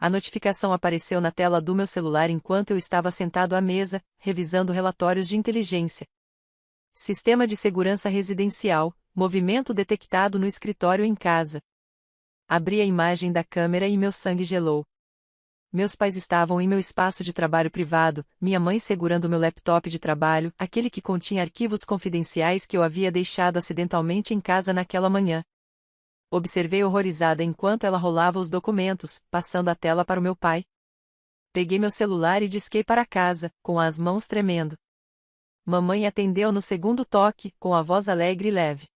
A notificação apareceu na tela do meu celular enquanto eu estava sentado à mesa, revisando relatórios de inteligência. Sistema de segurança residencial, movimento detectado no escritório em casa. Abri a imagem da câmera e meu sangue gelou. Meus pais estavam em meu espaço de trabalho privado, minha mãe segurando meu laptop de trabalho, aquele que continha arquivos confidenciais que eu havia deixado acidentalmente em casa naquela manhã. Observei horrorizada enquanto ela rolava os documentos, passando a tela para o meu pai. Peguei meu celular e disquei para casa, com as mãos tremendo. Mamãe atendeu no segundo toque, com a voz alegre e leve.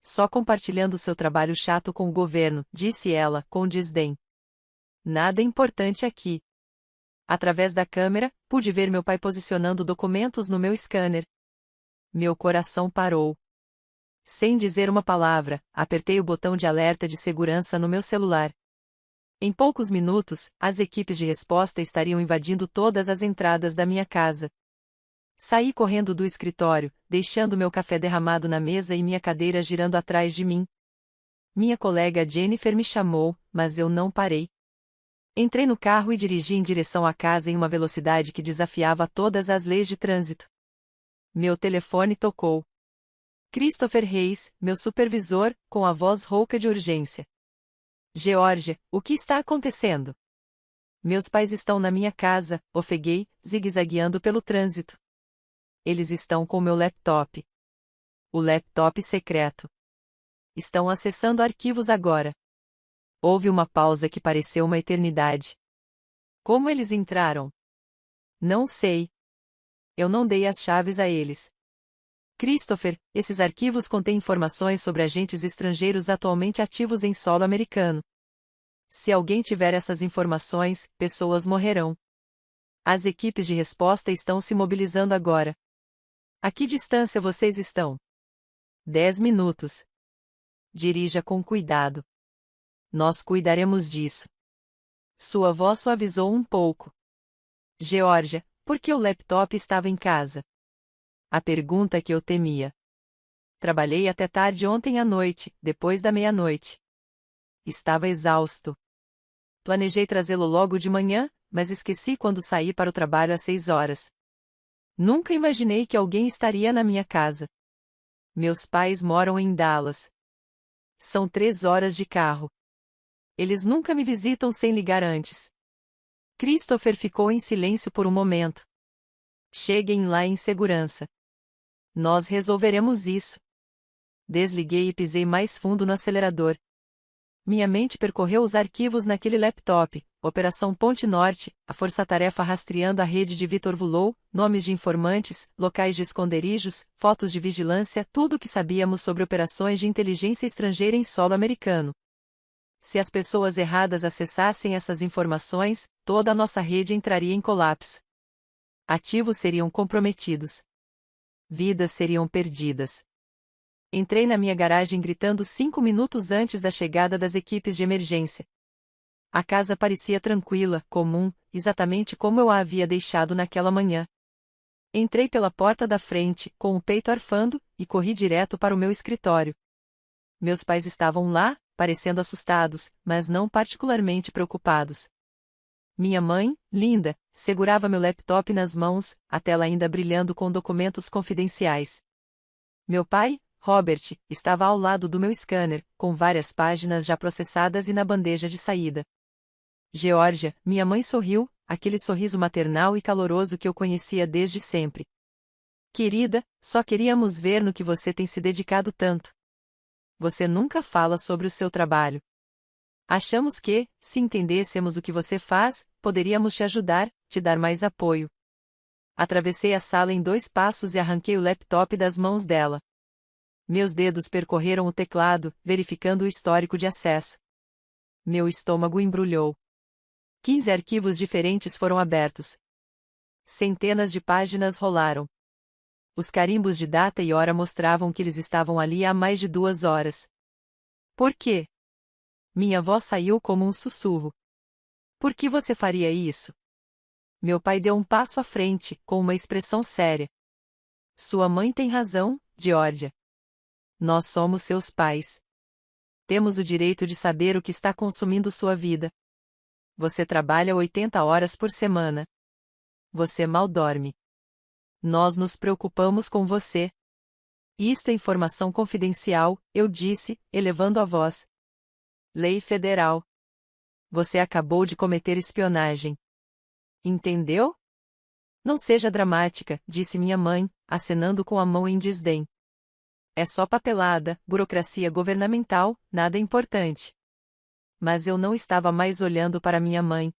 Só compartilhando seu trabalho chato com o governo, disse ela, com desdém. Nada importante aqui. Através da câmera, pude ver meu pai posicionando documentos no meu scanner. Meu coração parou. Sem dizer uma palavra, apertei o botão de alerta de segurança no meu celular. Em poucos minutos, as equipes de resposta estariam invadindo todas as entradas da minha casa. Saí correndo do escritório, deixando meu café derramado na mesa e minha cadeira girando atrás de mim. Minha colega Jennifer me chamou, mas eu não parei. Entrei no carro e dirigi em direção à casa em uma velocidade que desafiava todas as leis de trânsito. Meu telefone tocou. Christopher Reis, meu supervisor, com a voz rouca de urgência. Geórgia, o que está acontecendo? Meus pais estão na minha casa, ofeguei, zigue-zagueando pelo trânsito. Eles estão com meu laptop. O laptop secreto. Estão acessando arquivos agora. Houve uma pausa que pareceu uma eternidade. Como eles entraram? Não sei. Eu não dei as chaves a eles. Christopher, esses arquivos contêm informações sobre agentes estrangeiros atualmente ativos em solo americano. Se alguém tiver essas informações, pessoas morrerão. As equipes de resposta estão se mobilizando agora. A que distância vocês estão? 10 minutos. Dirija com cuidado. Nós cuidaremos disso. Sua voz suavizou um pouco. Geórgia, por que o laptop estava em casa? A pergunta que eu temia. Trabalhei até tarde ontem à noite, depois da meia-noite. Estava exausto. Planejei trazê-lo logo de manhã, mas esqueci quando saí para o trabalho às 6 horas. Nunca imaginei que alguém estaria na minha casa. Meus pais moram em Dallas. São 3 horas de carro. Eles nunca me visitam sem ligar antes. Christopher ficou em silêncio por um momento. Cheguem lá em segurança. Nós resolveremos isso. Desliguei e pisei mais fundo no acelerador. Minha mente percorreu os arquivos naquele laptop, Operação Ponte Norte, a força-tarefa rastreando a rede de Vitor Vulou, nomes de informantes, locais de esconderijos, fotos de vigilância, tudo o que sabíamos sobre operações de inteligência estrangeira em solo americano. Se as pessoas erradas acessassem essas informações, toda a nossa rede entraria em colapso. Ativos seriam comprometidos. Vidas seriam perdidas. Entrei na minha garagem gritando 5 minutos antes da chegada das equipes de emergência. A casa parecia tranquila, comum, exatamente como eu a havia deixado naquela manhã. Entrei pela porta da frente, com o peito arfando, e corri direto para o meu escritório. Meus pais estavam lá, parecendo assustados, mas não particularmente preocupados. Minha mãe, linda, segurava meu laptop nas mãos, a tela ainda brilhando com documentos confidenciais. Meu pai, Robert, estava ao lado do meu scanner, com várias páginas já processadas e na bandeja de saída. Geórgia, minha mãe sorriu, aquele sorriso maternal e caloroso que eu conhecia desde sempre. Querida, só queríamos ver no que você tem se dedicado tanto. Você nunca fala sobre o seu trabalho. Achamos que, se entendêssemos o que você faz, poderíamos te ajudar, te dar mais apoio. Atravessei a sala em 2 passos e arranquei o laptop das mãos dela. Meus dedos percorreram o teclado, verificando o histórico de acesso. Meu estômago embrulhou. 15 arquivos diferentes foram abertos. Centenas de páginas rolaram. Os carimbos de data e hora mostravam que eles estavam ali há mais de 2 horas. Por quê? Minha voz saiu como um sussurro. Por que você faria isso? Meu pai deu um passo à frente, com uma expressão séria. Sua mãe tem razão, Geórgia. Nós somos seus pais. Temos o direito de saber o que está consumindo sua vida. Você trabalha 80 horas por semana. Você mal dorme. Nós nos preocupamos com você. Isto é informação confidencial, eu disse, elevando a voz. Lei federal. Você acabou de cometer espionagem. Entendeu? Não seja dramática, disse minha mãe, acenando com a mão em desdém. É só papelada, burocracia governamental, nada importante. Mas eu não estava mais olhando para minha mãe.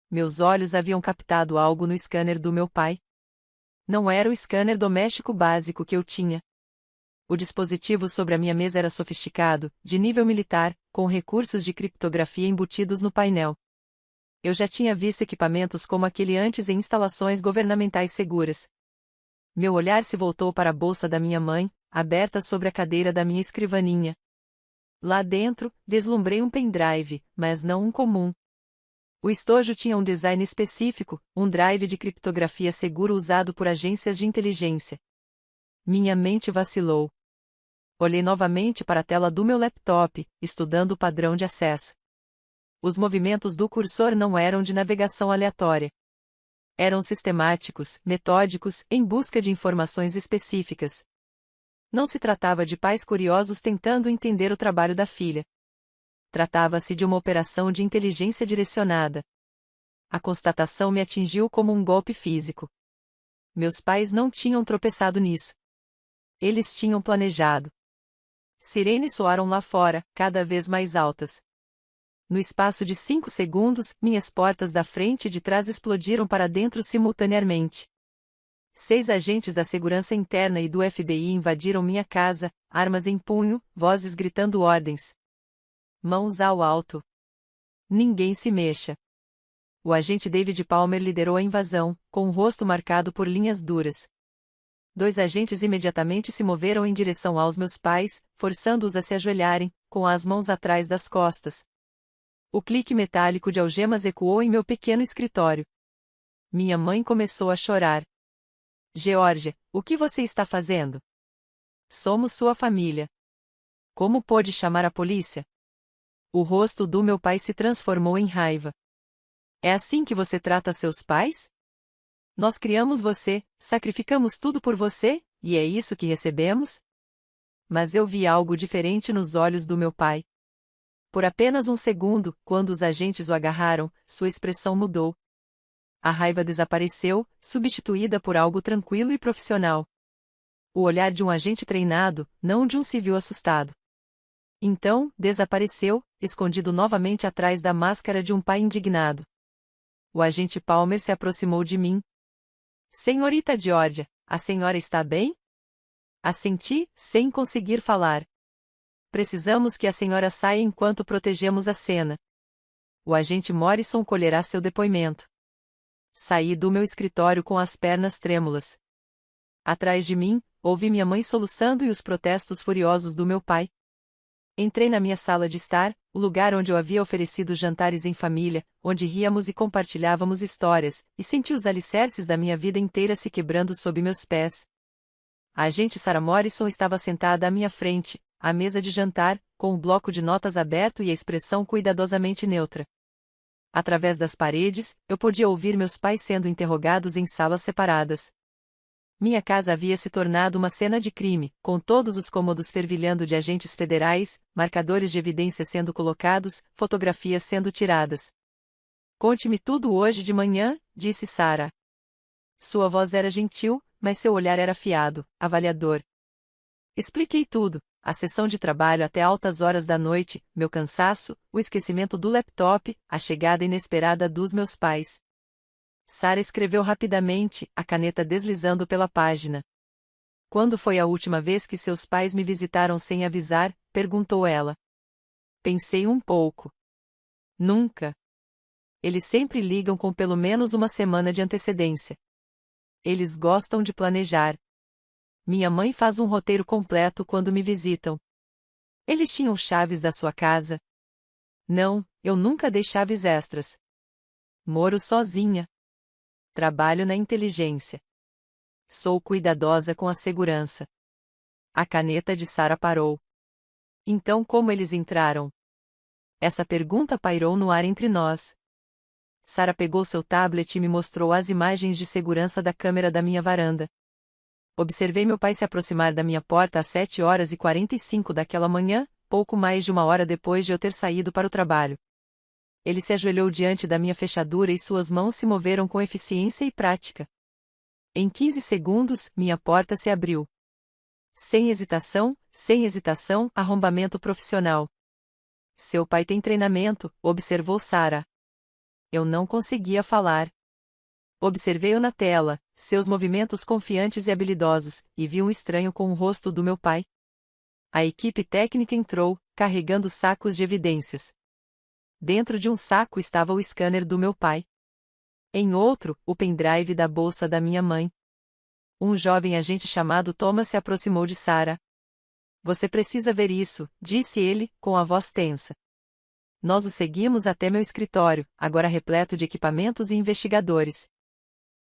Meus olhos haviam captado algo no scanner do meu pai. Não era o scanner doméstico básico que eu tinha. O dispositivo sobre a minha mesa era sofisticado, de nível militar, com recursos de criptografia embutidos no painel. Eu já tinha visto equipamentos como aquele antes em instalações governamentais seguras. Meu olhar se voltou para a bolsa da minha mãe, aberta sobre a cadeira da minha escrivaninha. Lá dentro, vislumbrei um pendrive, mas não um comum. O estojo tinha um design específico, um drive de criptografia seguro usado por agências de inteligência. Minha mente vacilou. Olhei novamente para a tela do meu laptop, estudando o padrão de acesso. Os movimentos do cursor não eram de navegação aleatória. Eram sistemáticos, metódicos, em busca de informações específicas. Não se tratava de pais curiosos tentando entender o trabalho da filha. Tratava-se de uma operação de inteligência direcionada. A constatação me atingiu como um golpe físico. Meus pais não tinham tropeçado nisso. Eles tinham planejado. Sirenes soaram lá fora, cada vez mais altas. No espaço de 5 segundos, minhas portas da frente e de trás explodiram para dentro simultaneamente. 6 agentes da segurança interna e do FBI invadiram minha casa, armas em punho, vozes gritando ordens. Mãos ao alto. Ninguém se mexa. O agente David Palmer liderou a invasão, com o rosto marcado por linhas duras. 2 agentes imediatamente se moveram em direção aos meus pais, forçando-os a se ajoelharem, com as mãos atrás das costas. O clique metálico de algemas ecoou em meu pequeno escritório. Minha mãe começou a chorar. Geórgia, o que você está fazendo? Somos sua família. Como pôde chamar a polícia? O rosto do meu pai se transformou em raiva. É assim que você trata seus pais? Nós criamos você, sacrificamos tudo por você, e é isso que recebemos? Mas eu vi algo diferente nos olhos do meu pai. Por apenas um segundo, quando os agentes o agarraram, sua expressão mudou. A raiva desapareceu, substituída por algo tranquilo e profissional. O olhar de um agente treinado, não de um civil assustado. Então, desapareceu, escondido novamente atrás da máscara de um pai indignado. O agente Palmer se aproximou de mim. Senhorita Georgia, a senhora está bem? Assenti, sem conseguir falar. Precisamos que a senhora saia enquanto protegemos a cena. O agente Morrison colherá seu depoimento. Saí do meu escritório com as pernas trêmulas. Atrás de mim, ouvi minha mãe soluçando e os protestos furiosos do meu pai. Entrei na minha sala de estar, o lugar onde eu havia oferecido jantares em família, onde ríamos e compartilhávamos histórias, e senti os alicerces da minha vida inteira se quebrando sob meus pés. A agente Sarah Morrison estava sentada à minha frente, à mesa de jantar, com o bloco de notas aberto e a expressão cuidadosamente neutra. Através das paredes, eu podia ouvir meus pais sendo interrogados em salas separadas. Minha casa havia se tornado uma cena de crime, com todos os cômodos fervilhando de agentes federais, marcadores de evidência sendo colocados, fotografias sendo tiradas. Conte-me tudo hoje de manhã, disse Sarah. Sua voz era gentil, mas seu olhar era afiado, avaliador. Expliquei tudo, a sessão de trabalho até altas horas da noite, meu cansaço, o esquecimento do laptop, a chegada inesperada dos meus pais. Sarah escreveu rapidamente, a caneta deslizando pela página. Quando foi a última vez que seus pais me visitaram sem avisar? Perguntou ela. Pensei um pouco. Nunca. Eles sempre ligam com pelo menos uma semana de antecedência. Eles gostam de planejar. Minha mãe faz um roteiro completo quando me visitam. Eles tinham chaves da sua casa? Não, eu nunca dei chaves extras. Moro sozinha. Trabalho na inteligência. Sou cuidadosa com a segurança. A caneta de Sarah parou. Então como eles entraram? Essa pergunta pairou no ar entre nós. Sarah pegou seu tablet e me mostrou as imagens de segurança da câmera da minha varanda. Observei meu pai se aproximar da minha porta às 7h45 daquela manhã, pouco mais de uma hora depois de eu ter saído para o trabalho. Ele se ajoelhou diante da minha fechadura e suas mãos se moveram com eficiência e prática. Em 15 segundos, minha porta se abriu. Sem hesitação, arrombamento profissional. Seu pai tem treinamento, observou Sarah. Eu não conseguia falar. Observei-o na tela, seus movimentos confiantes e habilidosos, e vi um estranho com o rosto do meu pai. A equipe técnica entrou, carregando sacos de evidências. Dentro de um saco estava o scanner do meu pai. Em outro, o pendrive da bolsa da minha mãe. Um jovem agente chamado Thomas se aproximou de Sarah. Você precisa ver isso, disse ele, com a voz tensa. Nós o seguimos até meu escritório, agora repleto de equipamentos e investigadores.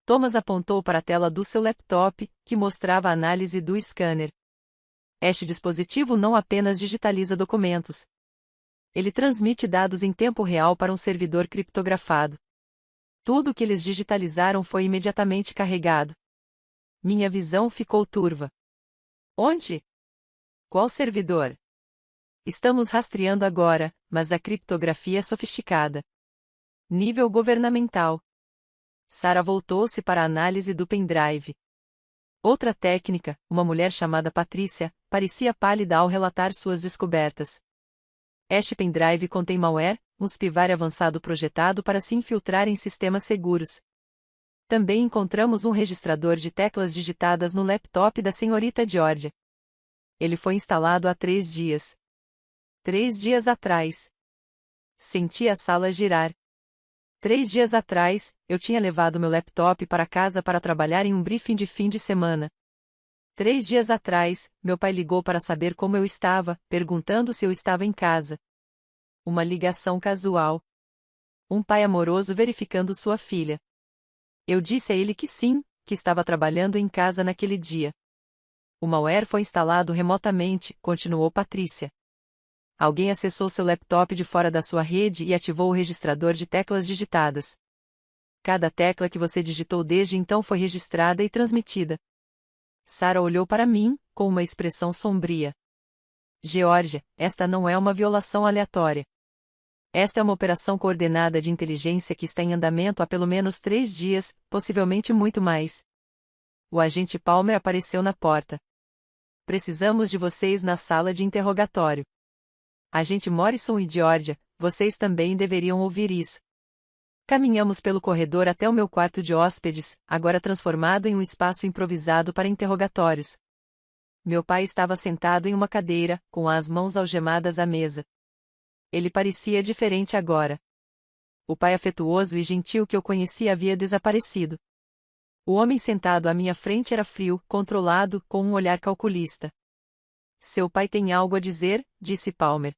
Thomas apontou para a tela do seu laptop, que mostrava a análise do scanner. Este dispositivo não apenas digitaliza documentos. Ele transmite dados em tempo real para um servidor criptografado. Tudo o que eles digitalizaram foi imediatamente carregado. Minha visão ficou turva. Onde? Qual servidor? Estamos rastreando agora, mas a criptografia é sofisticada. Nível governamental. Sarah voltou-se para a análise do pendrive. Outra técnica, uma mulher chamada Patrícia, parecia pálida ao relatar suas descobertas. Este pendrive contém malware, um spyware avançado projetado para se infiltrar em sistemas seguros. Também encontramos um registrador de teclas digitadas no laptop da senhorita Georgia. Ele foi instalado há 3 dias. 3 dias atrás. Senti a sala girar. 3 dias atrás, eu tinha levado meu laptop para casa para trabalhar em um briefing de fim de semana. 3 dias atrás, meu pai ligou para saber como eu estava, perguntando se eu estava em casa. Uma ligação casual. Um pai amoroso verificando sua filha. Eu disse a ele que sim, que estava trabalhando em casa naquele dia. O malware foi instalado remotamente, continuou Patrícia. Alguém acessou seu laptop de fora da sua rede e ativou o registrador de teclas digitadas. Cada tecla que você digitou desde então foi registrada e transmitida. Sarah olhou para mim, com uma expressão sombria. Georgia, esta não é uma violação aleatória. Esta é uma operação coordenada de inteligência que está em andamento há pelo menos 3 dias, possivelmente muito mais. O agente Palmer apareceu na porta. Precisamos de vocês na sala de interrogatório. Agente Morrison e Georgia, vocês também deveriam ouvir isso. Caminhamos pelo corredor até o meu quarto de hóspedes, agora transformado em um espaço improvisado para interrogatórios. Meu pai estava sentado em uma cadeira, com as mãos algemadas à mesa. Ele parecia diferente agora. O pai afetuoso e gentil que eu conhecia havia desaparecido. O homem sentado à minha frente era frio, controlado, com um olhar calculista. Seu pai tem algo a dizer, disse Palmer.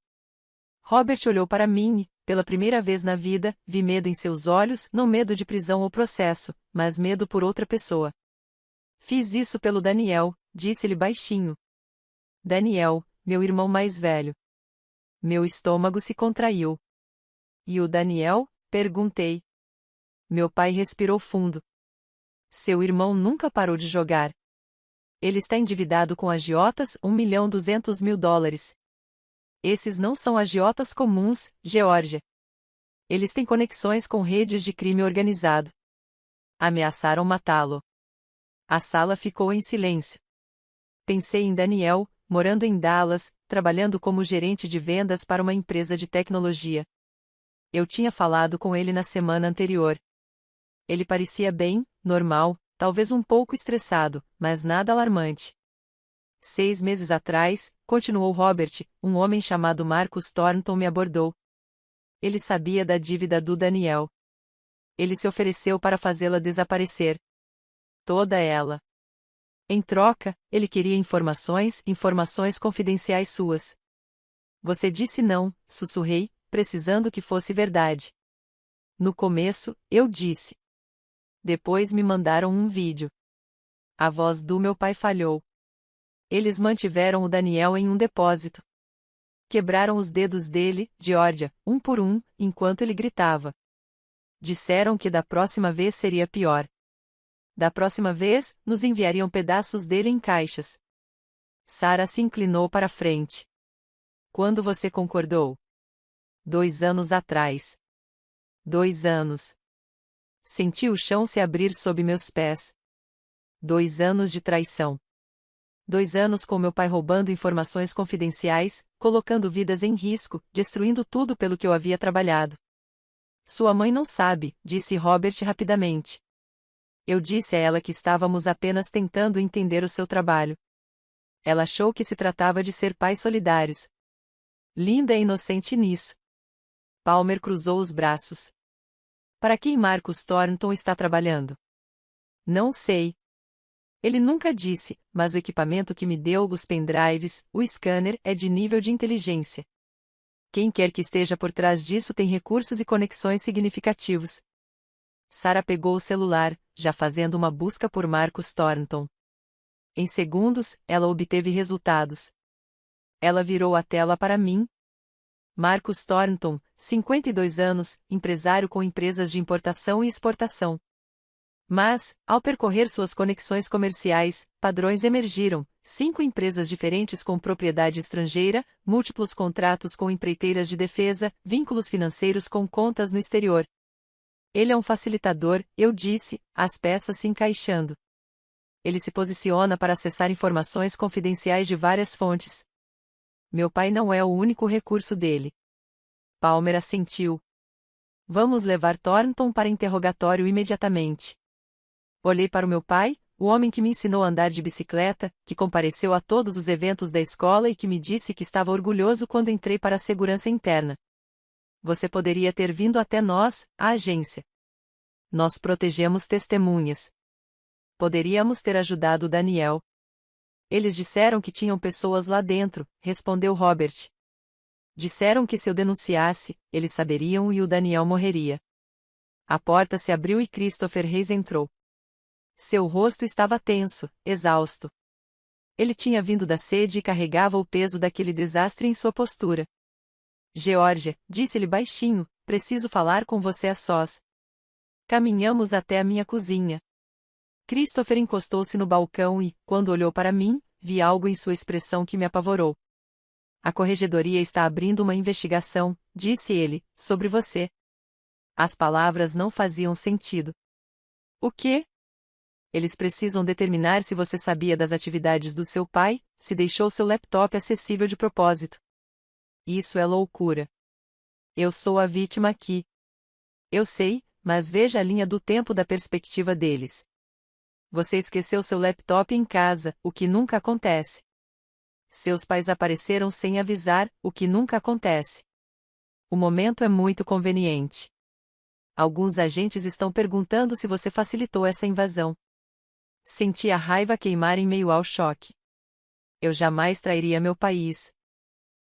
Robert olhou para mim e, pela primeira vez na vida, vi medo em seus olhos, não medo de prisão ou processo, mas medo por outra pessoa. Fiz isso pelo Daniel, disse-lhe baixinho. Daniel, meu irmão mais velho. Meu estômago se contraiu. E o Daniel? Perguntei. Meu pai respirou fundo. Seu irmão nunca parou de jogar. Ele está endividado com agiotas, $1.200.000. Esses não são agiotas comuns, Geórgia. Eles têm conexões com redes de crime organizado. Ameaçaram matá-lo. A sala ficou em silêncio. Pensei em Daniel, morando em Dallas, trabalhando como gerente de vendas para uma empresa de tecnologia. Eu tinha falado com ele na semana anterior. Ele parecia bem, normal, talvez um pouco estressado, mas nada alarmante. 6 meses atrás, continuou Robert, um homem chamado Marcus Thornton me abordou. Ele sabia da dívida do Daniel. Ele se ofereceu para fazê-la desaparecer. Toda ela. Em troca, ele queria informações confidenciais suas. Você disse não, sussurrei, precisando que fosse verdade. No começo, eu disse. Depois me mandaram um vídeo. A voz do meu pai falhou. Eles mantiveram o Daniel em um depósito. Quebraram os dedos dele, Georgia, um por um, enquanto ele gritava. Disseram que da próxima vez seria pior. Da próxima vez, nos enviariam pedaços dele em caixas. Sarah se inclinou para a frente. Quando você concordou? 2 anos atrás. 2 anos. Senti o chão se abrir sob meus pés. 2 anos de traição. 2 anos com meu pai roubando informações confidenciais, colocando vidas em risco, destruindo tudo pelo que eu havia trabalhado. Sua mãe não sabe, disse Robert rapidamente. Eu disse a ela que estávamos apenas tentando entender o seu trabalho. Ela achou que se tratava de ser pais solidários. Linda e inocente nisso. Palmer cruzou os braços. Para quem Marcus Thornton está trabalhando? Não sei. Ele nunca disse, mas o equipamento que me deu, os pendrives, o scanner, é de nível de inteligência. Quem quer que esteja por trás disso tem recursos e conexões significativos. Sarah pegou o celular, já fazendo uma busca por Marcus Thornton. Em segundos, ela obteve resultados. Ela virou a tela para mim. Marcus Thornton, 52 anos, empresário com empresas de importação e exportação. Mas, ao percorrer suas conexões comerciais, padrões emergiram: 5 empresas diferentes com propriedade estrangeira, múltiplos contratos com empreiteiras de defesa, vínculos financeiros com contas no exterior. Ele é um facilitador, eu disse, as peças se encaixando. Ele se posiciona para acessar informações confidenciais de várias fontes. Meu pai não é o único recurso dele. Palmer assentiu. Vamos levar Thornton para interrogatório imediatamente. Olhei para o meu pai, o homem que me ensinou a andar de bicicleta, que compareceu a todos os eventos da escola e que me disse que estava orgulhoso quando entrei para a segurança interna. Você poderia ter vindo até nós, a agência. Nós protegemos testemunhas. Poderíamos ter ajudado Daniel. Eles disseram que tinham pessoas lá dentro, respondeu Robert. Disseram que se eu denunciasse, eles saberiam e o Daniel morreria. A porta se abriu e Christopher Reis entrou. Seu rosto estava tenso, exausto. Ele tinha vindo da sede e carregava o peso daquele desastre em sua postura. Georgia, disse-lhe baixinho, preciso falar com você a sós. Caminhamos até a minha cozinha. Christopher encostou-se no balcão e, quando olhou para mim, vi algo em sua expressão que me apavorou. A corregedoria está abrindo uma investigação, disse ele, sobre você. As palavras não faziam sentido. O quê? Eles precisam determinar se você sabia das atividades do seu pai, se deixou seu laptop acessível de propósito. Isso é loucura. Eu sou a vítima aqui. Eu sei, mas veja a linha do tempo da perspectiva deles. Você esqueceu seu laptop em casa, o que nunca acontece. Seus pais apareceram sem avisar, o que nunca acontece. O momento é muito conveniente. Alguns agentes estão perguntando se você facilitou essa invasão. Senti a raiva queimar em meio ao choque. Eu jamais trairia meu país.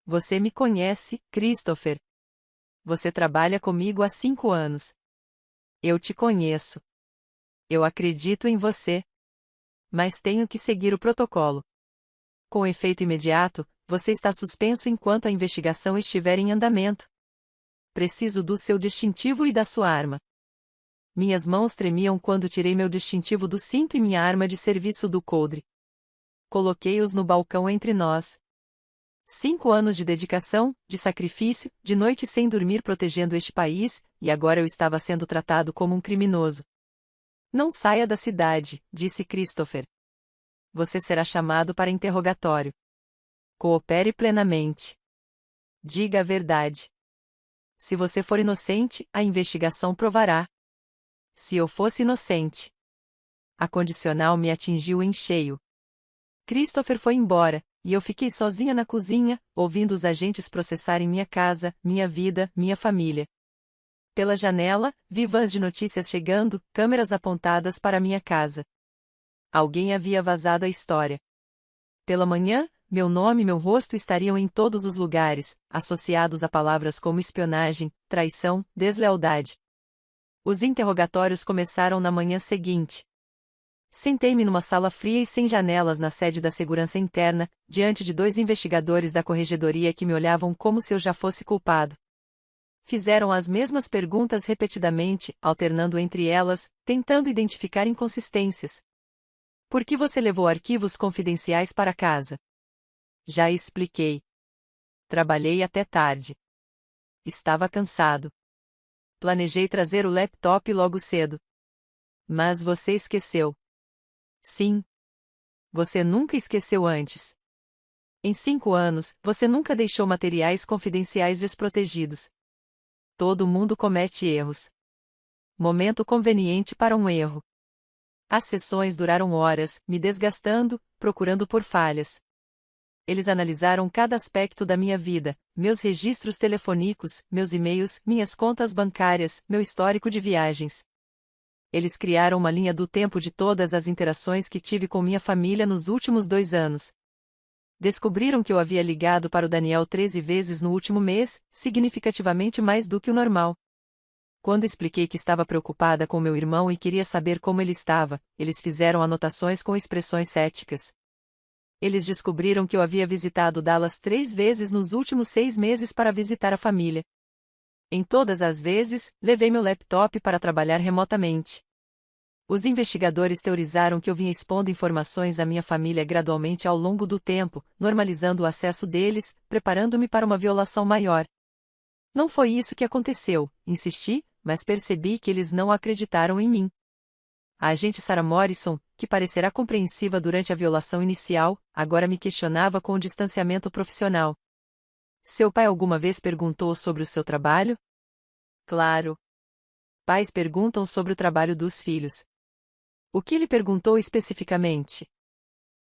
Você me conhece, Christopher. Você trabalha comigo há 5 anos. Eu te conheço. Eu acredito em você. Mas tenho que seguir o protocolo. Com efeito imediato, você está suspenso enquanto a investigação estiver em andamento. Preciso do seu distintivo e da sua arma. Minhas mãos tremiam quando tirei meu distintivo do cinto e minha arma de serviço do coldre. Coloquei-os no balcão entre nós. 5 anos de dedicação, de sacrifício, de noites sem dormir protegendo este país, e agora eu estava sendo tratado como um criminoso. Não saia da cidade, disse Christopher. Você será chamado para interrogatório. Coopere plenamente. Diga a verdade. Se você for inocente, a investigação provará. Se eu fosse inocente. A condicional me atingiu em cheio. Christopher foi embora, e eu fiquei sozinha na cozinha, ouvindo os agentes processarem minha casa, minha vida, minha família. Pela janela, vi vans de notícias chegando, câmeras apontadas para minha casa. Alguém havia vazado a história. Pela manhã, meu nome e meu rosto estariam em todos os lugares, associados a palavras como espionagem, traição, deslealdade. Os interrogatórios começaram na manhã seguinte. Sentei-me numa sala fria e sem janelas na sede da segurança interna, diante de 2 investigadores da corregedoria que me olhavam como se eu já fosse culpado. Fizeram as mesmas perguntas repetidamente, alternando entre elas, tentando identificar inconsistências. Por que você levou arquivos confidenciais para casa? Já expliquei. Trabalhei até tarde. Estava cansado. Planejei trazer o laptop logo cedo. Mas você esqueceu. Sim. Você nunca esqueceu antes. Em 5 anos, você nunca deixou materiais confidenciais desprotegidos. Todo mundo comete erros. Momento conveniente para um erro. As sessões duraram horas, me desgastando, procurando por falhas. Eles analisaram cada aspecto da minha vida, meus registros telefônicos, meus e-mails, minhas contas bancárias, meu histórico de viagens. Eles criaram uma linha do tempo de todas as interações que tive com minha família nos últimos 2 anos. Descobriram que eu havia ligado para o Daniel 13 vezes no último mês, significativamente mais do que o normal. Quando expliquei que estava preocupada com meu irmão e queria saber como ele estava, eles fizeram anotações com expressões céticas. Eles descobriram que eu havia visitado Dallas 3 vezes nos últimos 6 meses para visitar a família. Em todas as vezes, levei meu laptop para trabalhar remotamente. Os investigadores teorizaram que eu vinha expondo informações à minha família gradualmente ao longo do tempo, normalizando o acesso deles, preparando-me para uma violação maior. Não foi isso que aconteceu, insisti, mas percebi que eles não acreditaram em mim. A agente Sarah Morrison, que parecerá compreensiva durante a violação inicial, agora me questionava com o distanciamento profissional. Seu pai alguma vez perguntou sobre o seu trabalho? Claro. Pais perguntam sobre o trabalho dos filhos. O que ele perguntou especificamente?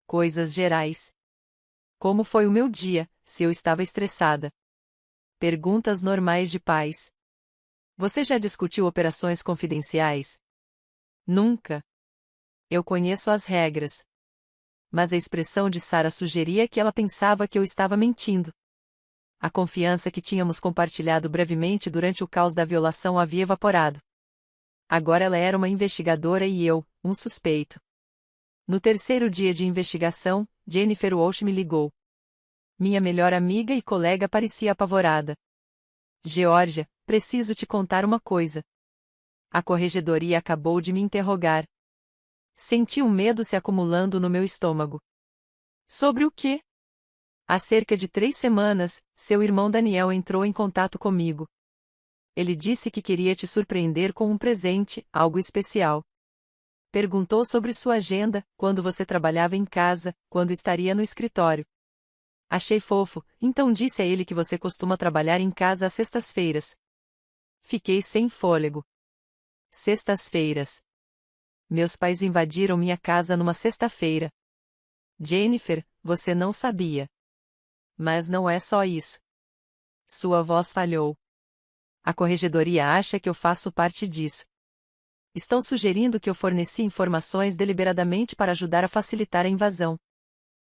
Coisas gerais. Como foi o meu dia, se eu estava estressada? Perguntas normais de pais. Você já discutiu operações confidenciais? Nunca. Eu conheço as regras. Mas a expressão de Sarah sugeria que ela pensava que eu estava mentindo. A confiança que tínhamos compartilhado brevemente durante o caos da violação havia evaporado. Agora ela era uma investigadora e eu, um suspeito. No terceiro dia de investigação, Jennifer Walsh me ligou. Minha melhor amiga e colega parecia apavorada. Geórgia, preciso te contar uma coisa. A corregedoria acabou de me interrogar. Senti um medo se acumulando no meu estômago. Sobre o quê? Há cerca de 3 semanas, seu irmão Daniel entrou em contato comigo. Ele disse que queria te surpreender com um presente, algo especial. Perguntou sobre sua agenda, quando você trabalhava em casa, quando estaria no escritório. Achei fofo, então disse a ele que você costuma trabalhar em casa às sextas-feiras. Fiquei sem fôlego. Sextas-feiras. Meus pais invadiram minha casa numa sexta-feira. Jennifer, você não sabia. Mas não é só isso. Sua voz falhou. A corregedoria acha que eu faço parte disso. Estão sugerindo que eu forneci informações deliberadamente para ajudar a facilitar a invasão.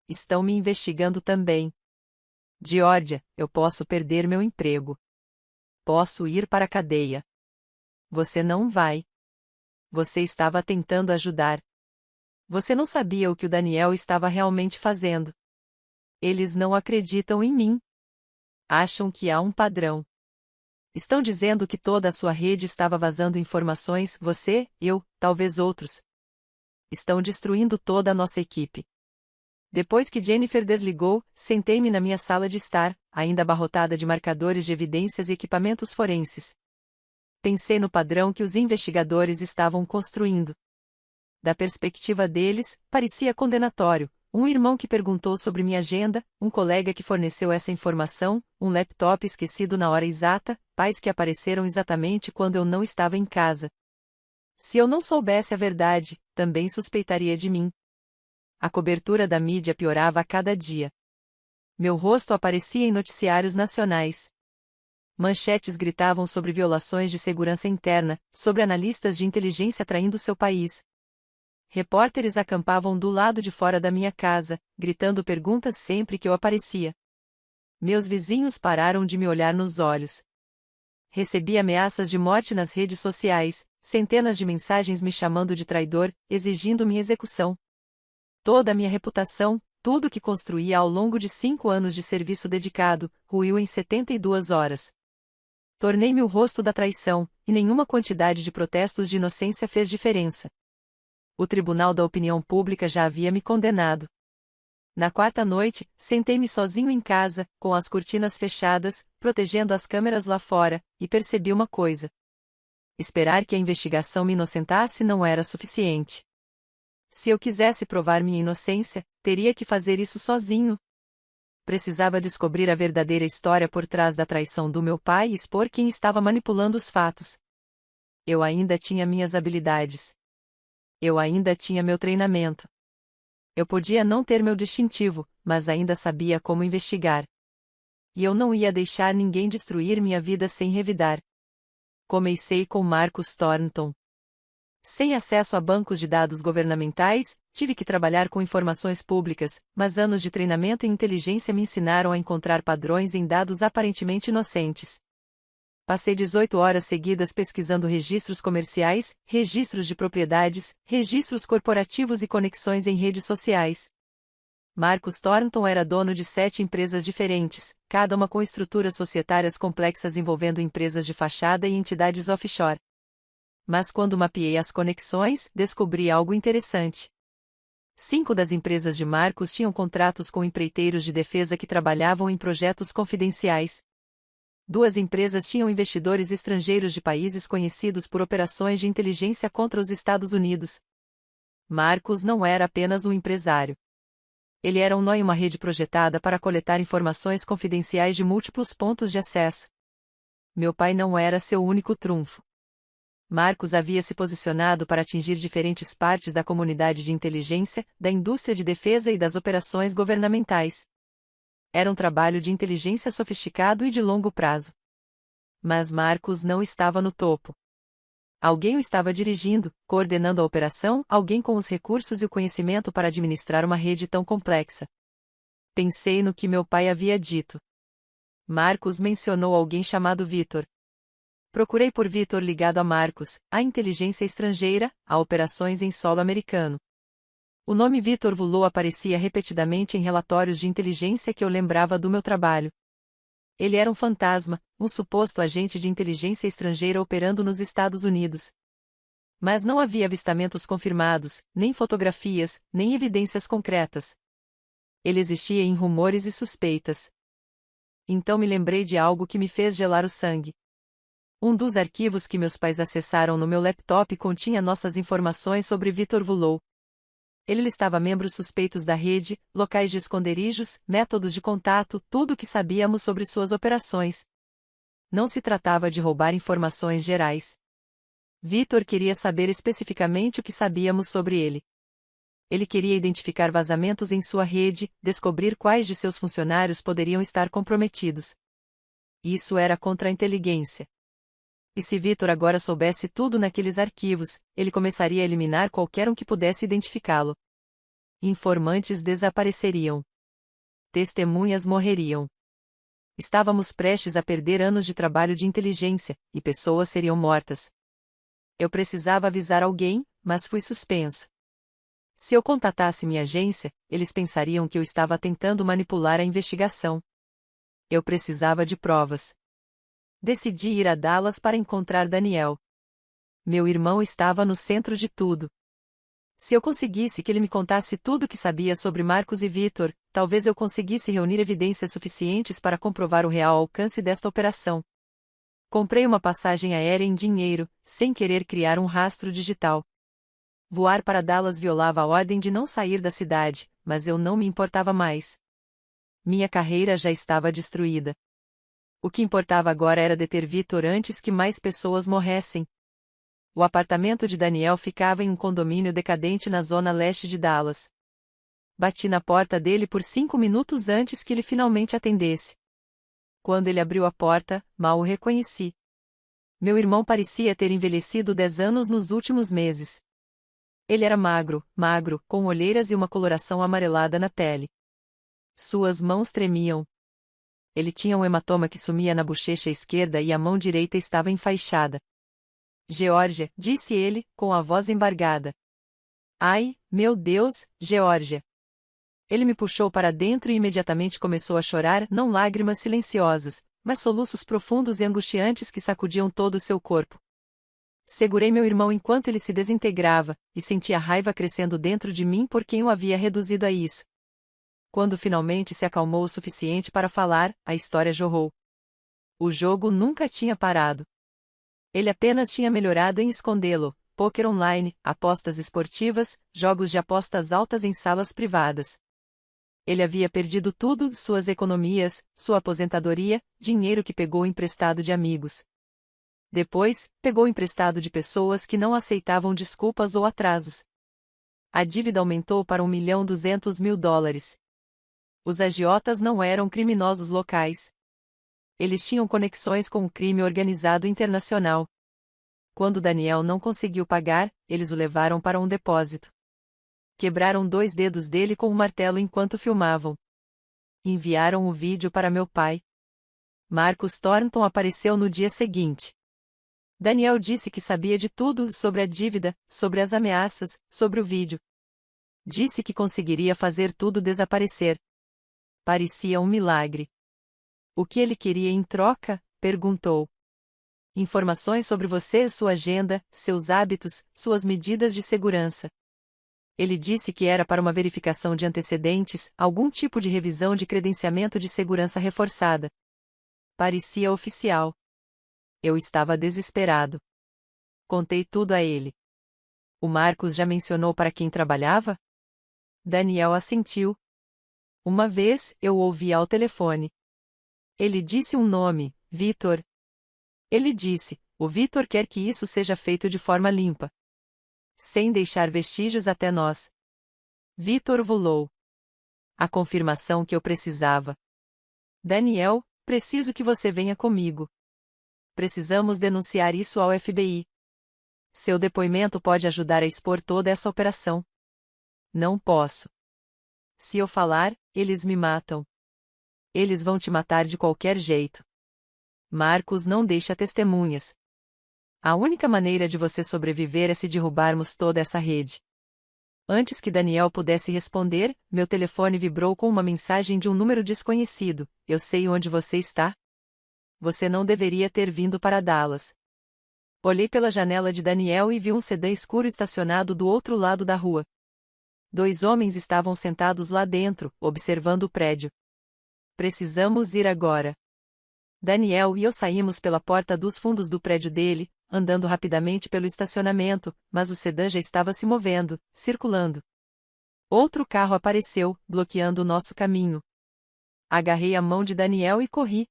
Estão me investigando também. Geórgia, eu posso perder meu emprego. Posso ir para a cadeia. Você não vai. Você estava tentando ajudar. Você não sabia o que o Daniel estava realmente fazendo. Eles não acreditam em mim. Acham que há um padrão. Estão dizendo que toda a sua rede estava vazando informações, você, eu, talvez outros. Estão destruindo toda a nossa equipe. Depois que Jennifer desligou, sentei-me na minha sala de estar, ainda abarrotada de marcadores de evidências e equipamentos forenses. Pensei no padrão que os investigadores estavam construindo. Da perspectiva deles, parecia condenatório. Um irmão que perguntou sobre minha agenda, um colega que forneceu essa informação, um laptop esquecido na hora exata, pais que apareceram exatamente quando eu não estava em casa. Se eu não soubesse a verdade, também suspeitaria de mim. A cobertura da mídia piorava a cada dia. Meu rosto aparecia em noticiários nacionais. Manchetes gritavam sobre violações de segurança interna, sobre analistas de inteligência traindo seu país. Repórteres acampavam do lado de fora da minha casa, gritando perguntas sempre que eu aparecia. Meus vizinhos pararam de me olhar nos olhos. Recebi ameaças de morte nas redes sociais, centenas de mensagens me chamando de traidor, exigindo minha execução. Toda a minha reputação, tudo que construía ao longo de 5 anos de serviço dedicado, ruiu em 72 horas. Tornei-me o rosto da traição, e nenhuma quantidade de protestos de inocência fez diferença. O tribunal da opinião pública já havia me condenado. Na quarta noite, sentei-me sozinho em casa, com as cortinas fechadas, protegendo as câmeras lá fora, e percebi uma coisa. Esperar que a investigação me inocentasse não era suficiente. Se eu quisesse provar minha inocência, teria que fazer isso sozinho. Precisava descobrir a verdadeira história por trás da traição do meu pai e expor quem estava manipulando os fatos. Eu ainda tinha minhas habilidades. Eu ainda tinha meu treinamento. Eu podia não ter meu distintivo, mas ainda sabia como investigar. E eu não ia deixar ninguém destruir minha vida sem revidar. Comecei com Marcus Thornton. Sem acesso a bancos de dados governamentais, tive que trabalhar com informações públicas, mas anos de treinamento em inteligência me ensinaram a encontrar padrões em dados aparentemente inocentes. Passei 18 horas seguidas pesquisando registros comerciais, registros de propriedades, registros corporativos e conexões em redes sociais. Marcus Thornton era dono de 7 empresas diferentes, cada uma com estruturas societárias complexas envolvendo empresas de fachada e entidades offshore. Mas quando mapeei as conexões, descobri algo interessante. 5 das empresas de Marcus tinham contratos com empreiteiros de defesa que trabalhavam em projetos confidenciais. 2 empresas tinham investidores estrangeiros de países conhecidos por operações de inteligência contra os Estados Unidos. Marcus não era apenas um empresário. Ele era um nó em uma rede projetada para coletar informações confidenciais de múltiplos pontos de acesso. Meu pai não era seu único trunfo. Marcus havia se posicionado para atingir diferentes partes da comunidade de inteligência, da indústria de defesa e das operações governamentais. Era um trabalho de inteligência sofisticado e de longo prazo. Mas Marcus não estava no topo. Alguém o estava dirigindo, coordenando a operação, alguém com os recursos e o conhecimento para administrar uma rede tão complexa. Pensei no que meu pai havia dito. Marcus mencionou alguém chamado Victor. Procurei por Victor ligado a Marcus, a inteligência estrangeira, a operações em solo americano. O nome Victor Vullo aparecia repetidamente em relatórios de inteligência que eu lembrava do meu trabalho. Ele era um fantasma, um suposto agente de inteligência estrangeira operando nos Estados Unidos. Mas não havia avistamentos confirmados, nem fotografias, nem evidências concretas. Ele existia em rumores e suspeitas. Então me lembrei de algo que me fez gelar o sangue. Um dos arquivos que meus pais acessaram no meu laptop continha nossas informações sobre Victor Vullo. Ele listava membros suspeitos da rede, locais de esconderijos, métodos de contato, tudo o que sabíamos sobre suas operações. Não se tratava de roubar informações gerais. Victor queria saber especificamente o que sabíamos sobre ele. Ele queria identificar vazamentos em sua rede, descobrir quais de seus funcionários poderiam estar comprometidos. Isso era contra-inteligência. E se Victor agora soubesse tudo naqueles arquivos, ele começaria a eliminar qualquer um que pudesse identificá-lo. Informantes desapareceriam. Testemunhas morreriam. Estávamos prestes a perder anos de trabalho de inteligência, e pessoas seriam mortas. Eu precisava avisar alguém, mas fui suspenso. Se eu contatasse minha agência, eles pensariam que eu estava tentando manipular a investigação. Eu precisava de provas. Decidi ir a Dallas para encontrar Daniel. Meu irmão estava no centro de tudo. Se eu conseguisse que ele me contasse tudo o que sabia sobre Marcus e Victor, talvez eu conseguisse reunir evidências suficientes para comprovar o real alcance desta operação. Comprei uma passagem aérea em dinheiro, sem querer criar um rastro digital. Voar para Dallas violava a ordem de não sair da cidade, mas eu não me importava mais. Minha carreira já estava destruída. O que importava agora era deter Victor antes que mais pessoas morressem. O apartamento de Daniel ficava em um condomínio decadente na zona leste de Dallas. Bati na porta dele por 5 minutos antes que ele finalmente atendesse. Quando ele abriu a porta, mal o reconheci. Meu irmão parecia ter envelhecido 10 anos nos últimos meses. Ele era magro, com olheiras e uma coloração amarelada na pele. Suas mãos tremiam. Ele tinha um hematoma que sumia na bochecha esquerda e a mão direita estava enfaixada. Geórgia, disse ele, com a voz embargada. Ai, meu Deus, Geórgia. Ele me puxou para dentro e imediatamente começou a chorar, não lágrimas silenciosas, mas soluços profundos e angustiantes que sacudiam todo o seu corpo. Segurei meu irmão enquanto ele se desintegrava, e senti a raiva crescendo dentro de mim por quem o havia reduzido a isso. Quando finalmente se acalmou o suficiente para falar, a história jorrou. O jogo nunca tinha parado. Ele apenas tinha melhorado em escondê-lo: pôquer online, apostas esportivas, jogos de apostas altas em salas privadas. Ele havia perdido tudo: suas economias, sua aposentadoria, dinheiro que pegou emprestado de amigos. Depois, pegou emprestado de pessoas que não aceitavam desculpas ou atrasos. A dívida aumentou para $1.200.000. Os agiotas não eram criminosos locais. Eles tinham conexões com o crime organizado internacional. Quando Daniel não conseguiu pagar, eles o levaram para um depósito. Quebraram 2 dedos dele com um martelo enquanto filmavam. Enviaram o vídeo para meu pai. Marcus Thornton apareceu no dia seguinte. Daniel disse que sabia de tudo sobre a dívida, sobre as ameaças, sobre o vídeo. Disse que conseguiria fazer tudo desaparecer. Parecia um milagre. O que ele queria em troca? Perguntou. Informações sobre você, sua agenda, seus hábitos, suas medidas de segurança. Ele disse que era para uma verificação de antecedentes, algum tipo de revisão de credenciamento de segurança reforçada. Parecia oficial. Eu estava desesperado. Contei tudo a ele. O Marcus já mencionou para quem trabalhava? Daniel assentiu. Uma vez, eu o ouvi ao telefone. Ele disse um nome: Vitor. Ele disse: o Vitor quer que isso seja feito de forma limpa, sem deixar vestígios até nós. Vitor ovulou. A confirmação que eu precisava. Daniel, preciso que você venha comigo. Precisamos denunciar isso ao FBI. Seu depoimento pode ajudar a expor toda essa operação. Não posso. Se eu falar, eles me matam. Eles vão te matar de qualquer jeito. Marcos não deixa testemunhas. A única maneira de você sobreviver é se derrubarmos toda essa rede. Antes que Daniel pudesse responder, meu telefone vibrou com uma mensagem de um número desconhecido: eu sei onde você está. Você não deveria ter vindo para Dallas. Olhei pela janela de Daniel e vi um sedã escuro estacionado do outro lado da rua. 2 homens estavam sentados lá dentro, observando o prédio. Precisamos ir agora. Daniel e eu saímos pela porta dos fundos do prédio dele, andando rapidamente pelo estacionamento, mas o sedã já estava se movendo, circulando. Outro carro apareceu, bloqueando o nosso caminho. Agarrei a mão de Daniel e corri.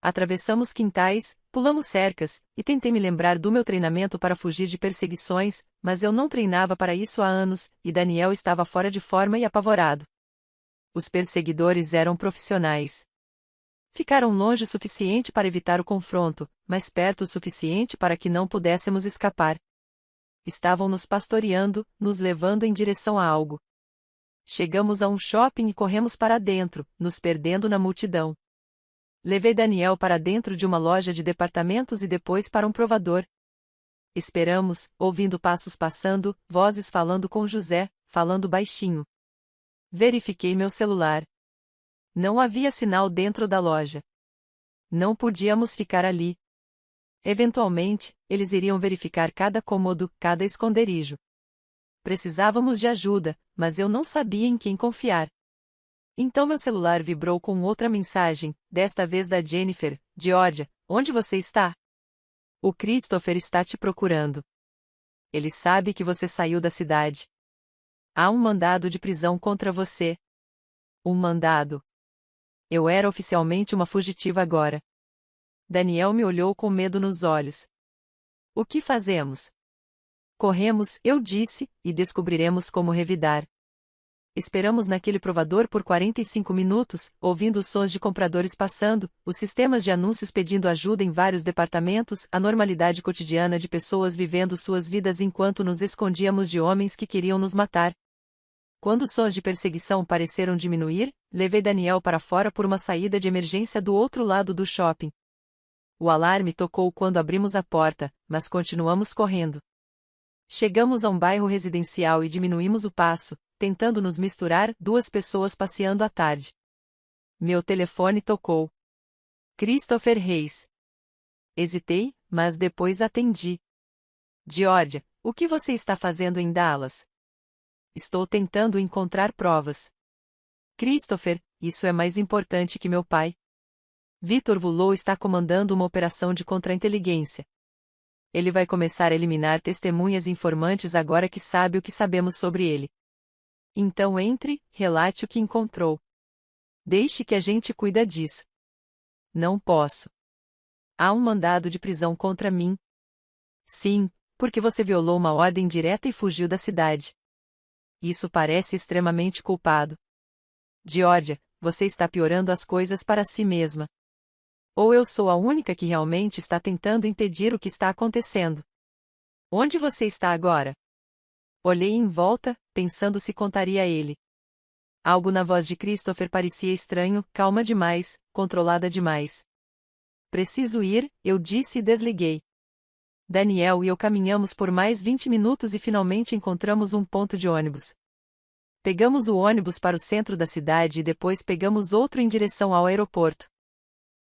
Atravessamos quintais, pulamos cercas, e tentei me lembrar do meu treinamento para fugir de perseguições, mas eu não treinava para isso há anos, e Daniel estava fora de forma e apavorado. Os perseguidores eram profissionais. Ficaram longe o suficiente para evitar o confronto, mas perto o suficiente para que não pudéssemos escapar. Estavam nos pastoreando, nos levando em direção a algo. Chegamos a um shopping e corremos para dentro, nos perdendo na multidão. Levei Daniel para dentro de uma loja de departamentos e depois para um provador. Esperamos, ouvindo passos passando, vozes falando com José, falando baixinho. Verifiquei meu celular. Não havia sinal dentro da loja. Não podíamos ficar ali. Eventualmente, eles iriam verificar cada cômodo, cada esconderijo. Precisávamos de ajuda, mas eu não sabia em quem confiar. Então meu celular vibrou com outra mensagem, desta vez da Jennifer: Georgia, onde você está? O Christopher está te procurando. Ele sabe que você saiu da cidade. Há um mandado de prisão contra você. Um mandado. Eu era oficialmente uma fugitiva agora. Daniel me olhou com medo nos olhos. O que fazemos? Corremos, eu disse, e descobriremos como revidar. Esperamos naquele provador por 45 minutos, ouvindo os sons de compradores passando, os sistemas de anúncios pedindo ajuda em vários departamentos, a normalidade cotidiana de pessoas vivendo suas vidas enquanto nos escondíamos de homens que queriam nos matar. Quando os sons de perseguição pareceram diminuir, levei Daniel para fora por uma saída de emergência do outro lado do shopping. O alarme tocou quando abrimos a porta, mas continuamos correndo. Chegamos a um bairro residencial e diminuímos o passo, tentando nos misturar, 2 pessoas passeando à tarde. Meu telefone tocou. Christopher Reis. Hesitei, mas depois atendi. Georgia, o que você está fazendo em Dallas? Estou tentando encontrar provas. Christopher, isso é mais importante que meu pai. Victor Vullow está comandando uma operação de contra-inteligência. Ele vai começar a eliminar testemunhas informantes agora que sabe o que sabemos sobre ele. Então entre, relate o que encontrou. Deixe que a gente cuida disso. Não posso. Há um mandado de prisão contra mim. Sim, porque você violou uma ordem direta e fugiu da cidade. Isso parece extremamente culpado. Georgia, você está piorando as coisas para si mesma. Ou eu sou a única que realmente está tentando impedir o que está acontecendo. Onde você está agora? Olhei em volta, pensando se contaria a ele. Algo na voz de Christopher parecia estranho, calma demais, controlada demais. Preciso ir, eu disse e desliguei. Daniel e eu caminhamos por mais 20 minutos e finalmente encontramos um ponto de ônibus. Pegamos o ônibus para o centro da cidade e depois pegamos outro em direção ao aeroporto.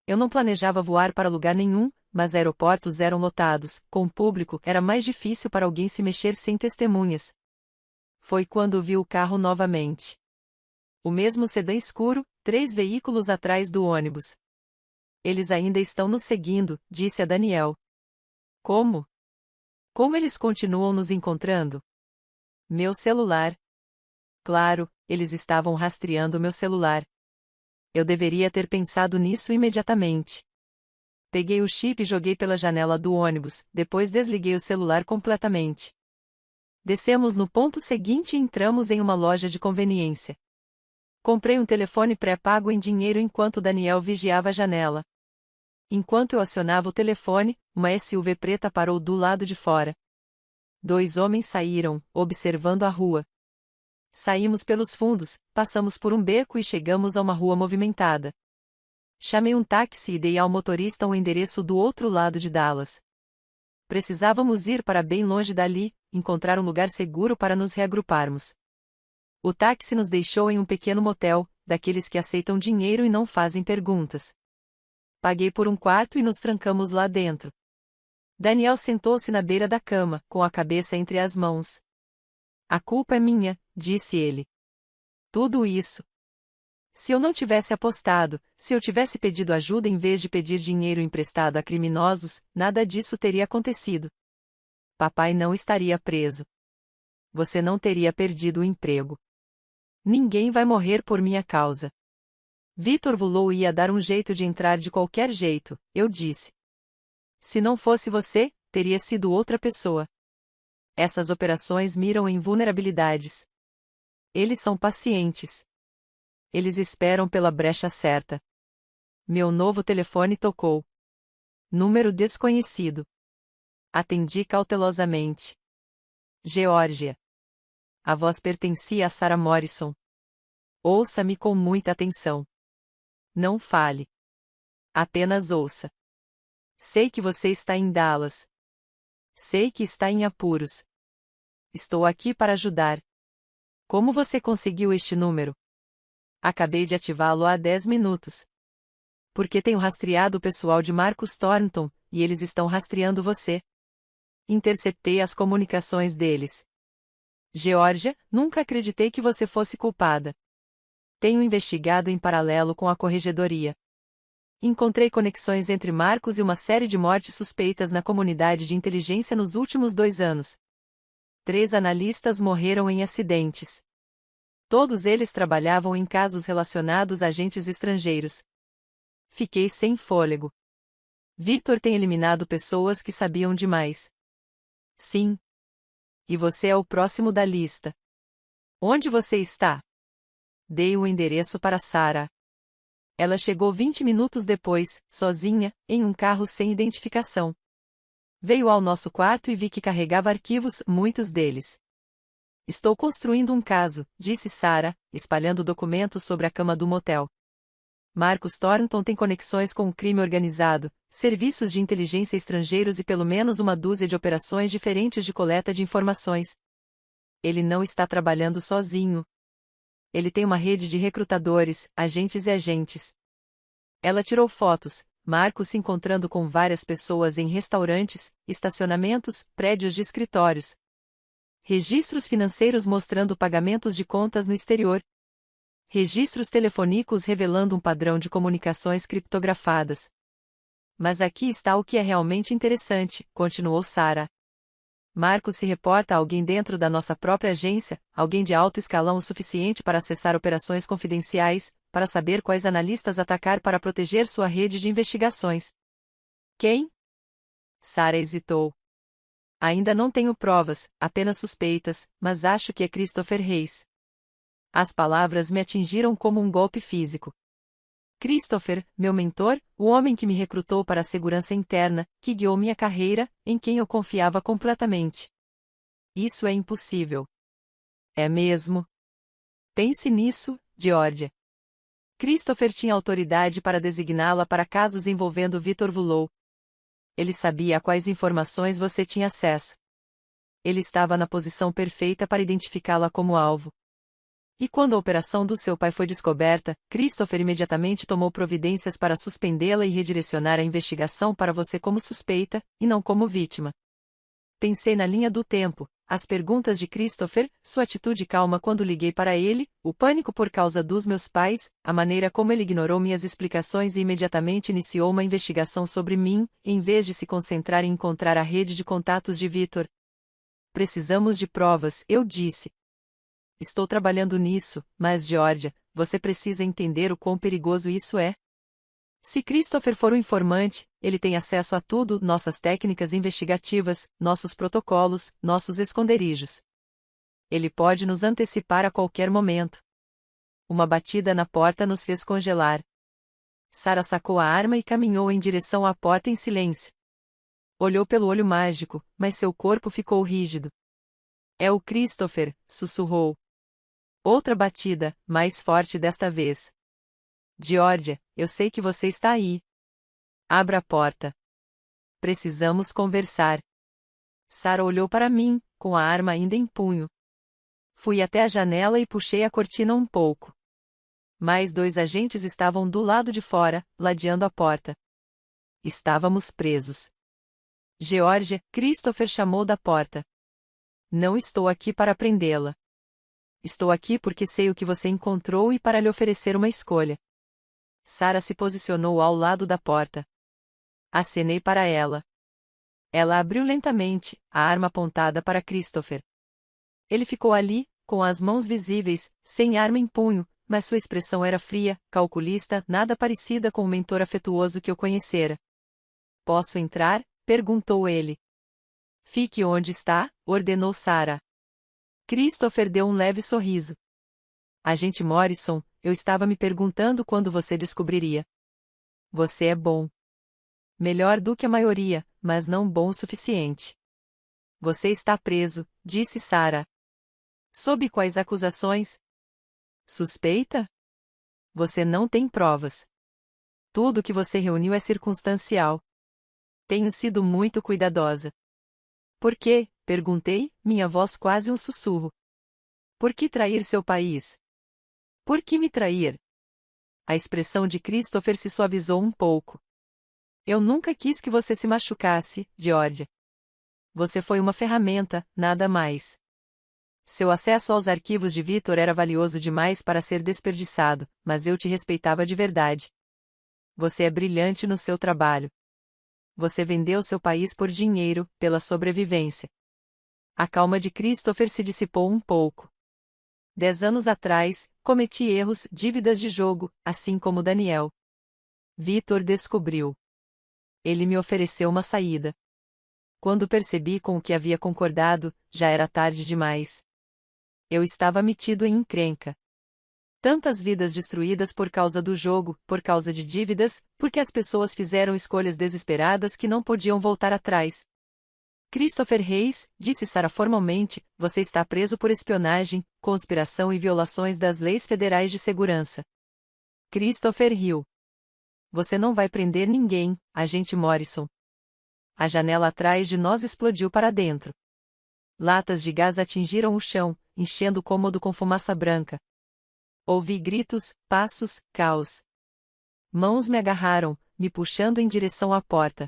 Eu não planejava voar para lugar nenhum, mas aeroportos eram lotados, com público era mais difícil para alguém se mexer sem testemunhas. Foi quando vi o carro novamente. O mesmo sedã escuro, 3 veículos atrás do ônibus. Eles ainda estão nos seguindo, disse a Daniel. Como? Como eles continuam nos encontrando? Meu celular. Claro, eles estavam rastreando meu celular. Eu deveria ter pensado nisso imediatamente. Peguei o chip e joguei pela janela do ônibus, depois desliguei o celular completamente. Descemos no ponto seguinte e entramos em uma loja de conveniência. Comprei um telefone pré-pago em dinheiro enquanto Daniel vigiava a janela. Enquanto eu acionava o telefone, uma SUV preta parou do lado de fora. 2 homens saíram, observando a rua. Saímos pelos fundos, passamos por um beco e chegamos a uma rua movimentada. Chamei um táxi e dei ao motorista um endereço do outro lado de Dallas. Precisávamos ir para bem longe dali, encontrar um lugar seguro para nos reagruparmos. O táxi nos deixou em um pequeno motel, daqueles que aceitam dinheiro e não fazem perguntas. Paguei por um quarto e nos trancamos lá dentro. Daniel sentou-se na beira da cama, com a cabeça entre as mãos. A culpa é minha, disse ele. Tudo isso. Se eu não tivesse apostado, se eu tivesse pedido ajuda em vez de pedir dinheiro emprestado a criminosos, nada disso teria acontecido. Papai não estaria preso. Você não teria perdido o emprego. Ninguém vai morrer por minha causa. Victor Vullow ia dar um jeito de entrar de qualquer jeito, eu disse. Se não fosse você, teria sido outra pessoa. Essas operações miram em vulnerabilidades. Eles são pacientes. Eles esperam pela brecha certa. Meu novo telefone tocou. Número desconhecido. Atendi cautelosamente. Geórgia. A voz pertencia a Sarah Morrison. Ouça-me com muita atenção. Não fale. Apenas ouça. Sei que você está em Dallas. Sei que está em apuros. Estou aqui para ajudar. Como você conseguiu este número? Acabei de ativá-lo há 10 minutos. Porque tenho rastreado o pessoal de Marcus Thornton, e eles estão rastreando você. Interceptei as comunicações deles. Geórgia, nunca acreditei que você fosse culpada. Tenho investigado em paralelo com a corregedoria. Encontrei conexões entre Marcus e uma série de mortes suspeitas na comunidade de inteligência nos últimos 2 anos. 3 analistas morreram em acidentes. Todos eles trabalhavam em casos relacionados a agentes estrangeiros. Fiquei sem fôlego. Victor tem eliminado pessoas que sabiam demais. Sim. E você é o próximo da lista. Onde você está? Dei o endereço para Sarah. Ela chegou 20 minutos depois, sozinha, em um carro sem identificação. Veio ao nosso quarto e vi que carregava arquivos, muitos deles. Estou construindo um caso, disse Sarah, espalhando documentos sobre a cama do motel. Marcus Thornton tem conexões com o crime organizado, serviços de inteligência estrangeiros e pelo menos uma dúzia de operações diferentes de coleta de informações. Ele não está trabalhando sozinho. Ele tem uma rede de recrutadores, agentes e agentes. Ela tirou fotos, Marco se encontrando com várias pessoas em restaurantes, estacionamentos, prédios de escritórios. Registros financeiros mostrando pagamentos de contas no exterior. Registros telefônicos revelando um padrão de comunicações criptografadas. Mas aqui está o que é realmente interessante, continuou Sarah. Marco se reporta a alguém dentro da nossa própria agência, alguém de alto escalão o suficiente para acessar operações confidenciais, para saber quais analistas atacar para proteger sua rede de investigações. Quem? Sarah hesitou. Ainda não tenho provas, apenas suspeitas, mas acho que é Christopher Hayes. As palavras me atingiram como um golpe físico. Christopher, meu mentor, o homem que me recrutou para a segurança interna, que guiou minha carreira, em quem eu confiava completamente. Isso é impossível. É mesmo? Pense nisso, Georgia. Christopher tinha autoridade para designá-la para casos envolvendo Victor Vullow. Ele sabia a quais informações você tinha acesso. Ele estava na posição perfeita para identificá-la como alvo. E quando a operação do seu pai foi descoberta, Christopher imediatamente tomou providências para suspendê-la e redirecionar a investigação para você como suspeita, e não como vítima. Pensei na linha do tempo, as perguntas de Christopher, sua atitude calma quando liguei para ele, o pânico por causa dos meus pais, a maneira como ele ignorou minhas explicações e imediatamente iniciou uma investigação sobre mim, em vez de se concentrar em encontrar a rede de contatos de Victor. Precisamos de provas, eu disse. Estou trabalhando nisso, mas Georgia, você precisa entender o quão perigoso isso é. Se Christopher for um informante, ele tem acesso a tudo, nossas técnicas investigativas, nossos protocolos, nossos esconderijos. Ele pode nos antecipar a qualquer momento. Uma batida na porta nos fez congelar. Sarah sacou a arma e caminhou em direção à porta em silêncio. Olhou pelo olho mágico, mas seu corpo ficou rígido. É o Christopher, sussurrou. Outra batida, mais forte desta vez. Georgia, eu sei que você está aí. Abra a porta. Precisamos conversar. Sarah olhou para mim, com a arma ainda em punho. Fui até a janela e puxei a cortina um pouco. Mais 2 agentes estavam do lado de fora, ladeando a porta. Estávamos presos. Georgia, Christopher chamou da porta. Não estou aqui para prendê-la. Estou aqui porque sei o que você encontrou e para lhe oferecer uma escolha. Sarah se posicionou ao lado da porta. Acenei para ela. Ela abriu lentamente, a arma apontada para Christopher. Ele ficou ali, com as mãos visíveis, sem arma em punho, mas sua expressão era fria, calculista, nada parecida com o mentor afetuoso que eu conhecera. Posso entrar? Perguntou ele. Fique onde está, ordenou Sarah. Christopher deu um leve sorriso. Agente Morrison, eu estava me perguntando quando você descobriria. Você é bom. Melhor do que a maioria, mas não bom o suficiente. Você está preso, disse Sarah. Sob quais acusações? Suspeita? Você não tem provas. Tudo que você reuniu é circunstancial. Tenho sido muito cuidadosa. Por quê? Perguntei, minha voz quase um sussurro. Por que trair seu país? Por que me trair? A expressão de Christopher se suavizou um pouco. Eu nunca quis que você se machucasse, Georgia. Você foi uma ferramenta, nada mais. Seu acesso aos arquivos de Victor era valioso demais para ser desperdiçado, mas eu te respeitava de verdade. Você é brilhante no seu trabalho. Você vendeu seu país por dinheiro, pela sobrevivência. A calma de Christopher se dissipou um pouco. 10 anos atrás, cometi erros, dívidas de jogo, assim como Daniel. Victor descobriu. Ele me ofereceu uma saída. Quando percebi com o que havia concordado, já era tarde demais. Eu estava metido em encrenca. Tantas vidas destruídas por causa do jogo, por causa de dívidas, porque as pessoas fizeram escolhas desesperadas que não podiam voltar atrás. Christopher Hayes, disse Sarah formalmente, você está preso por espionagem, conspiração e violações das leis federais de segurança. Christopher riu. Você não vai prender ninguém, agente Morrison. A janela atrás de nós explodiu para dentro. Latas de gás atingiram o chão, enchendo o cômodo com fumaça branca. Ouvi gritos, passos, caos. Mãos me agarraram, me puxando em direção à porta.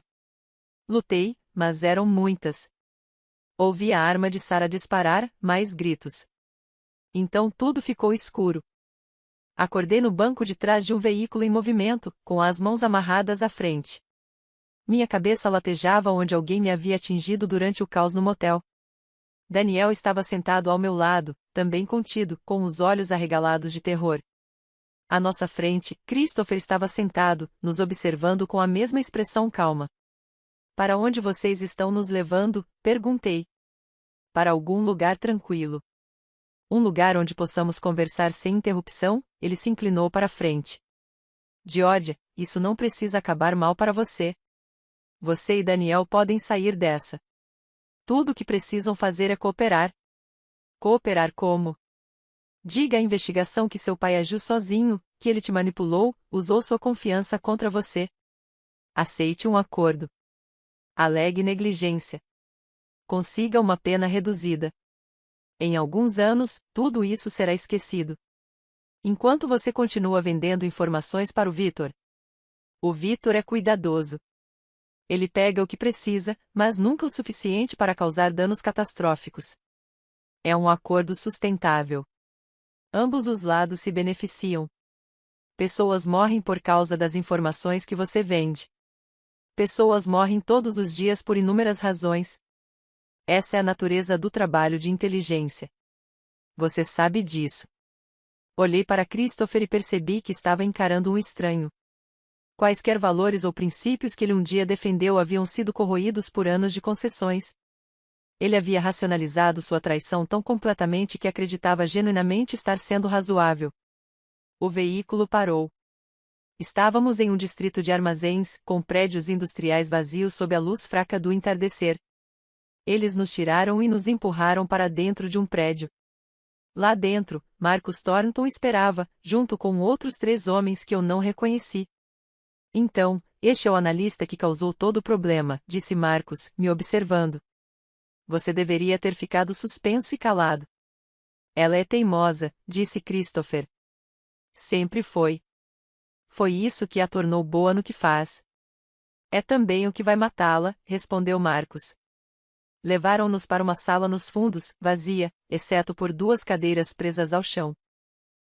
Lutei, mas eram muitas. Ouvi a arma de Sarah disparar, mais gritos. Então tudo ficou escuro. Acordei no banco de trás de um veículo em movimento, com as mãos amarradas à frente. Minha cabeça latejava onde alguém me havia atingido durante o caos no motel. Daniel estava sentado ao meu lado, também contido, com os olhos arregalados de terror. À nossa frente, Christopher estava sentado, nos observando com a mesma expressão calma. Para onde vocês estão nos levando? Perguntei. Para algum lugar tranquilo. Um lugar onde possamos conversar sem interrupção? Ele se inclinou para a frente. Georgia, isso não precisa acabar mal para você. Você e Daniel podem sair dessa. Tudo o que precisam fazer é cooperar. Cooperar como? Diga à investigação que seu pai agiu sozinho, que ele te manipulou, usou sua confiança contra você. Aceite um acordo. Alegue negligência. Consiga uma pena reduzida. Em alguns anos, tudo isso será esquecido. Enquanto você continua vendendo informações para o Victor. O Victor é cuidadoso. Ele pega o que precisa, mas nunca o suficiente para causar danos catastróficos. É um acordo sustentável. Ambos os lados se beneficiam. Pessoas morrem por causa das informações que você vende. Pessoas morrem todos os dias por inúmeras razões. Essa é a natureza do trabalho de inteligência. Você sabe disso. Olhei para Christopher e percebi que estava encarando um estranho. Quaisquer valores ou princípios que ele um dia defendeu haviam sido corroídos por anos de concessões. Ele havia racionalizado sua traição tão completamente que acreditava genuinamente estar sendo razoável. O veículo parou. Estávamos em um distrito de armazéns, com prédios industriais vazios sob a luz fraca do entardecer. Eles nos tiraram e nos empurraram para dentro de um prédio. Lá dentro, Marcus Thornton esperava, junto com outros 3 homens que eu não reconheci. Então, este é o analista que causou todo o problema, disse Marcus, me observando. Você deveria ter ficado suspenso e calado. Ela é teimosa, disse Christopher. Sempre foi. Foi isso que a tornou boa no que faz. É também o que vai matá-la, respondeu Marcus. Levaram-nos para uma sala nos fundos, vazia, exceto por 2 cadeiras presas ao chão.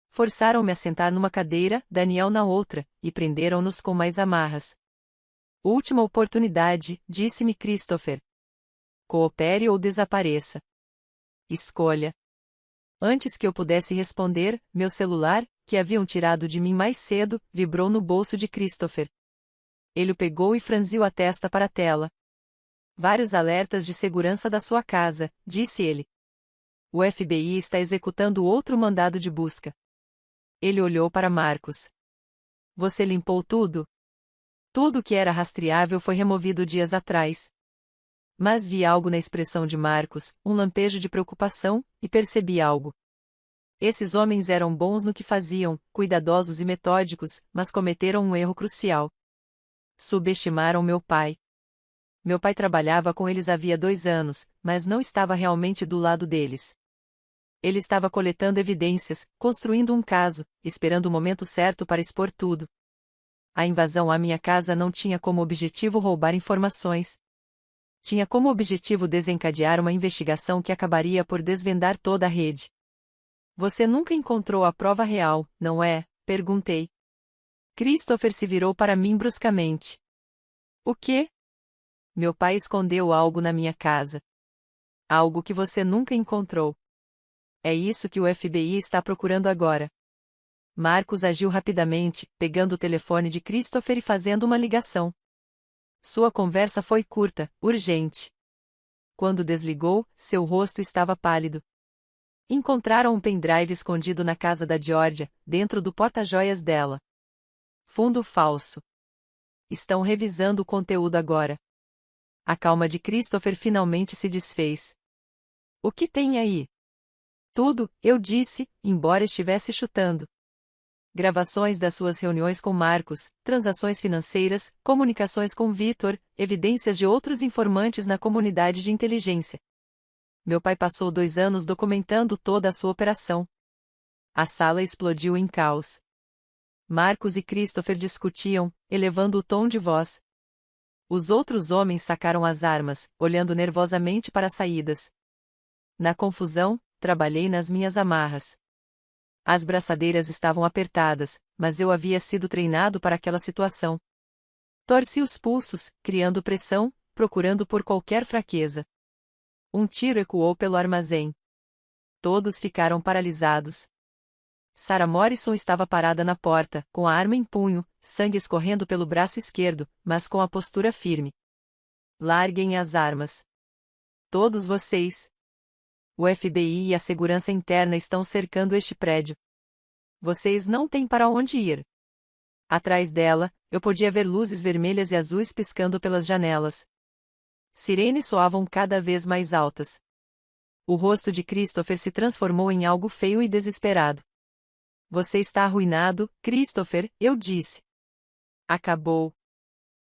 Forçaram-me a sentar numa cadeira, Daniel na outra, e prenderam-nos com mais amarras. Última oportunidade, disse-me Christopher. Coopere ou desapareça. Escolha. Antes que eu pudesse responder, meu celular, que haviam tirado de mim mais cedo, vibrou no bolso de Christopher. Ele o pegou e franziu a testa para a tela. Vários alertas de segurança da sua casa, disse ele. O FBI está executando outro mandado de busca. Ele olhou para Marcus. Você limpou tudo? Tudo que era rastreável foi removido dias atrás. Mas vi algo na expressão de Marcus, um lampejo de preocupação, e percebi algo. Esses homens eram bons no que faziam, cuidadosos e metódicos, mas cometeram um erro crucial. Subestimaram meu pai. Meu pai trabalhava com eles havia 2 anos, mas não estava realmente do lado deles. Ele estava coletando evidências, construindo um caso, esperando o momento certo para expor tudo. A invasão à minha casa não tinha como objetivo roubar informações. Tinha como objetivo desencadear uma investigação que acabaria por desvendar toda a rede. Você nunca encontrou a prova real, não é? Perguntei. Christopher se virou para mim bruscamente. O quê? Meu pai escondeu algo na minha casa. Algo que você nunca encontrou. É isso que o FBI está procurando agora. Marcus agiu rapidamente, pegando o telefone de Christopher e fazendo uma ligação. Sua conversa foi curta, urgente. Quando desligou, seu rosto estava pálido. Encontraram um pendrive escondido na casa da Georgia, dentro do porta-joias dela. Fundo falso. Estão revisando o conteúdo agora. A calma de Christopher finalmente se desfez. O que tem aí? Tudo, eu disse, embora estivesse chutando. Gravações das suas reuniões com Marcus, transações financeiras, comunicações com Victor, evidências de outros informantes na comunidade de inteligência. Meu pai passou 2 anos documentando toda a sua operação. A sala explodiu em caos. Marcos e Christopher discutiam, elevando o tom de voz. Os outros homens sacaram as armas, olhando nervosamente para as saídas. Na confusão, trabalhei nas minhas amarras. As braçadeiras estavam apertadas, mas eu havia sido treinado para aquela situação. Torci os pulsos, criando pressão, procurando por qualquer fraqueza. Um tiro ecoou pelo armazém. Todos ficaram paralisados. Sarah Morrison estava parada na porta, com a arma em punho, sangue escorrendo pelo braço esquerdo, mas com a postura firme. Larguem as armas. Todos vocês. O FBI e a segurança interna estão cercando este prédio. Vocês não têm para onde ir. Atrás dela, eu podia ver luzes vermelhas e azuis piscando pelas janelas. Sirenes soavam cada vez mais altas. O rosto de Christopher se transformou em algo feio e desesperado. Você está arruinado, Christopher, eu disse. Acabou.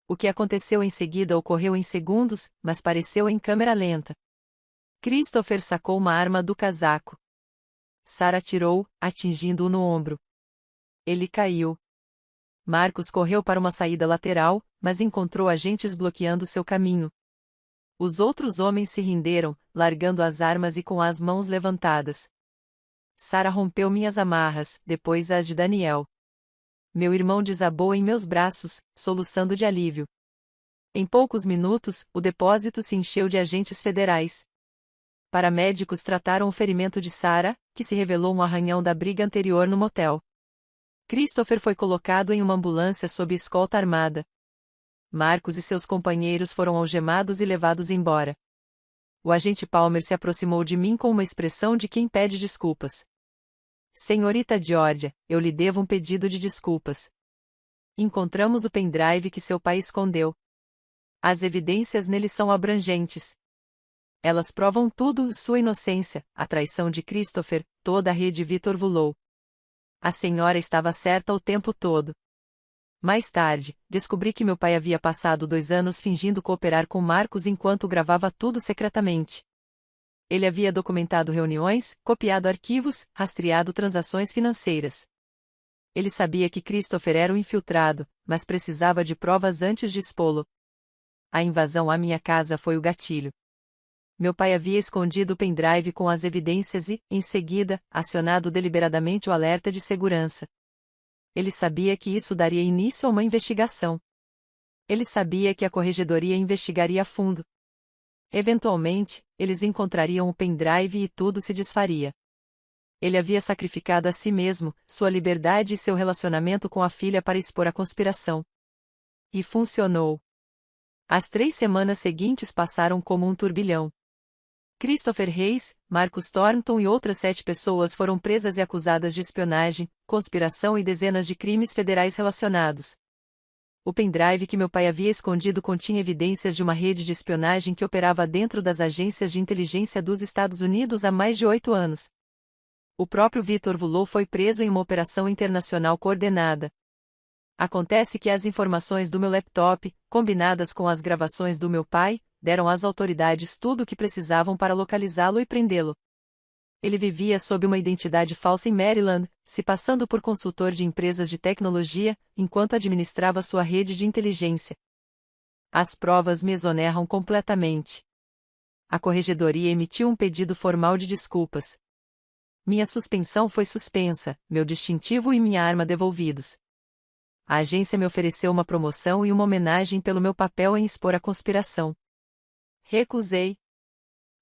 O que aconteceu em seguida ocorreu em segundos, mas pareceu em câmera lenta. Christopher sacou uma arma do casaco. Sarah atirou, atingindo-o no ombro. Ele caiu. Marcos correu para uma saída lateral, mas encontrou agentes bloqueando seu caminho. Os outros homens se renderam, largando as armas e com as mãos levantadas. Sarah rompeu minhas amarras, depois as de Daniel. Meu irmão desabou em meus braços, soluçando de alívio. Em poucos minutos, o depósito se encheu de agentes federais. Paramédicos trataram o ferimento de Sarah, que se revelou um arranhão da briga anterior no motel. Christopher foi colocado em uma ambulância sob escolta armada. Marcos e seus companheiros foram algemados e levados embora. O agente Palmer se aproximou de mim com uma expressão de quem pede desculpas. Senhorita Georgia, eu lhe devo um pedido de desculpas. Encontramos o pendrive que seu pai escondeu. As evidências nele são abrangentes. Elas provam tudo, sua inocência, a traição de Christopher, toda a rede Victor Vullow. A senhora estava certa o tempo todo. Mais tarde, descobri que meu pai havia passado 2 anos fingindo cooperar com Marcos enquanto gravava tudo secretamente. Ele havia documentado reuniões, copiado arquivos, rastreado transações financeiras. Ele sabia que Christopher era um infiltrado, mas precisava de provas antes de expô-lo. A invasão à minha casa foi o gatilho. Meu pai havia escondido o pendrive com as evidências e, em seguida, acionado deliberadamente o alerta de segurança. Ele sabia que isso daria início a uma investigação. Ele sabia que a corregedoria investigaria a fundo. Eventualmente, eles encontrariam o pendrive e tudo se desfaria. Ele havia sacrificado a si mesmo, sua liberdade e seu relacionamento com a filha para expor a conspiração. E funcionou. As 3 semanas seguintes passaram como um turbilhão. Christopher Hayes, Marcus Thornton e outras 7 pessoas foram presas e acusadas de espionagem, conspiração e dezenas de crimes federais relacionados. O pendrive que meu pai havia escondido continha evidências de uma rede de espionagem que operava dentro das agências de inteligência dos Estados Unidos há mais de 8 anos. O próprio Victor Vullow foi preso em uma operação internacional coordenada. Acontece que as informações do meu laptop, combinadas com as gravações do meu pai, deram às autoridades tudo o que precisavam para localizá-lo e prendê-lo. Ele vivia sob uma identidade falsa em Maryland, se passando por consultor de empresas de tecnologia, enquanto administrava sua rede de inteligência. As provas me exoneram completamente. A corregedoria emitiu um pedido formal de desculpas. Minha suspensão foi suspensa, meu distintivo e minha arma devolvidos. A agência me ofereceu uma promoção e uma homenagem pelo meu papel em expor a conspiração. Recusei.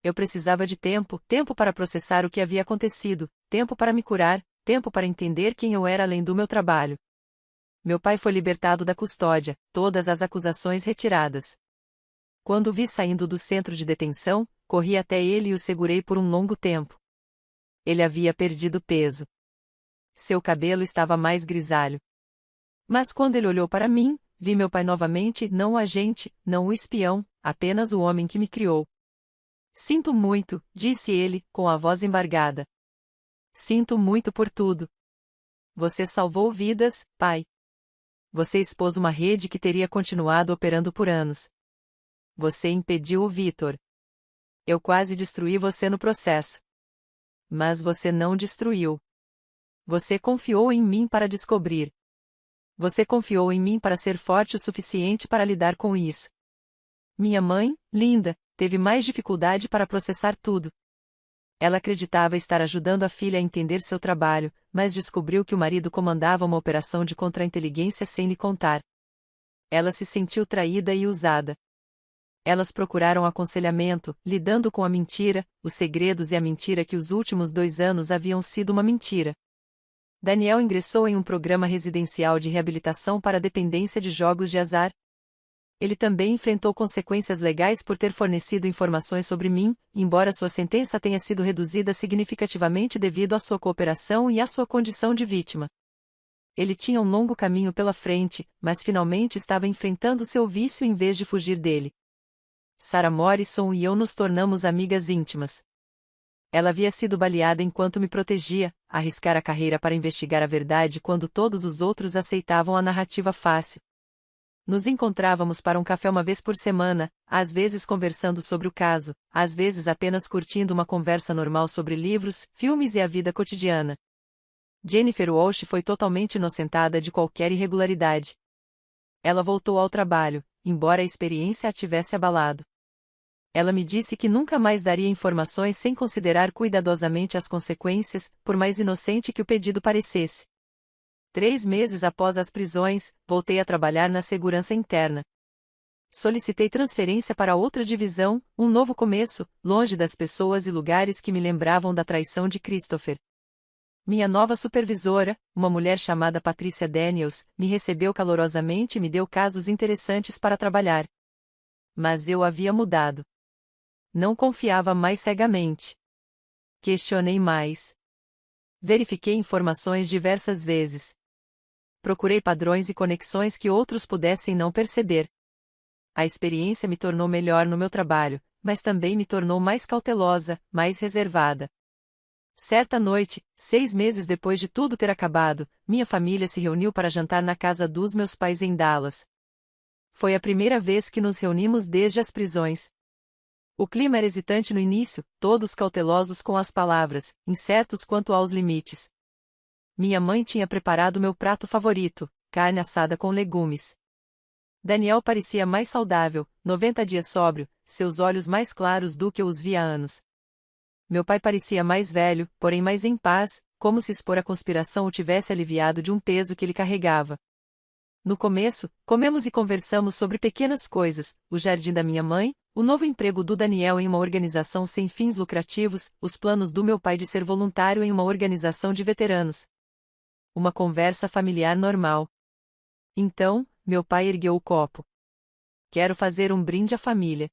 Eu precisava de tempo para processar o que havia acontecido, tempo para me curar, tempo para entender quem eu era além do meu trabalho. Meu pai foi libertado da custódia, todas as acusações retiradas. Quando o vi saindo do centro de detenção, corri até ele e o segurei por um longo tempo. Ele havia perdido peso. Seu cabelo estava mais grisalho. Mas quando ele olhou para mim, vi meu pai novamente, não o agente, não o espião, apenas o homem que me criou. Sinto muito, disse ele, com a voz embargada. Sinto muito por tudo. Você salvou vidas, pai. Você expôs uma rede que teria continuado operando por anos. Você impediu o Victor. Eu quase destruí você no processo. Mas você não destruiu. Você confiou em mim para descobrir. Você confiou em mim para ser forte o suficiente para lidar com isso. Minha mãe, linda, teve mais dificuldade para processar tudo. Ela acreditava estar ajudando a filha a entender seu trabalho, mas descobriu que o marido comandava uma operação de contra-inteligência sem lhe contar. Ela se sentiu traída e usada. Elas procuraram aconselhamento, lidando com a mentira, os segredos e a mentira que os últimos 2 anos haviam sido uma mentira. Daniel ingressou em um programa residencial de reabilitação para dependência de jogos de azar. Ele também enfrentou consequências legais por ter fornecido informações sobre mim, embora sua sentença tenha sido reduzida significativamente devido à sua cooperação e à sua condição de vítima. Ele tinha um longo caminho pela frente, mas finalmente estava enfrentando seu vício em vez de fugir dele. Sarah Morrison e eu nos tornamos amigas íntimas. Ela havia sido baleada enquanto me protegia, arriscar a carreira para investigar a verdade quando todos os outros aceitavam a narrativa fácil. Nos encontrávamos para um café uma vez por semana, às vezes conversando sobre o caso, às vezes apenas curtindo uma conversa normal sobre livros, filmes e a vida cotidiana. Jennifer Walsh foi totalmente inocentada de qualquer irregularidade. Ela voltou ao trabalho, embora a experiência a tivesse abalado. Ela me disse que nunca mais daria informações sem considerar cuidadosamente as consequências, por mais inocente que o pedido parecesse. 3 meses após as prisões, voltei a trabalhar na segurança interna. Solicitei transferência para outra divisão, um novo começo, longe das pessoas e lugares que me lembravam da traição de Christopher. Minha nova supervisora, uma mulher chamada Patricia Daniels, me recebeu calorosamente e me deu casos interessantes para trabalhar. Mas eu havia mudado. Não confiava mais cegamente. Questionei mais. Verifiquei informações diversas vezes. Procurei padrões e conexões que outros pudessem não perceber. A experiência me tornou melhor no meu trabalho, mas também me tornou mais cautelosa, mais reservada. Certa noite, 6 meses depois de tudo ter acabado, minha família se reuniu para jantar na casa dos meus pais em Dallas. Foi a primeira vez que nos reunimos desde as prisões. O clima era hesitante no início, todos cautelosos com as palavras, incertos quanto aos limites. Minha mãe tinha preparado meu prato favorito, carne assada com legumes. Daniel parecia mais saudável, 90 dias sóbrio, seus olhos mais claros do que eu os via há anos. Meu pai parecia mais velho, porém mais em paz, como se expor à conspiração o tivesse aliviado de um peso que ele carregava. No começo, comemos e conversamos sobre pequenas coisas, o jardim da minha mãe, o novo emprego do Daniel em uma organização sem fins lucrativos, os planos do meu pai de ser voluntário em uma organização de veteranos. Uma conversa familiar normal. Então, meu pai ergueu o copo. Quero fazer um brinde à família.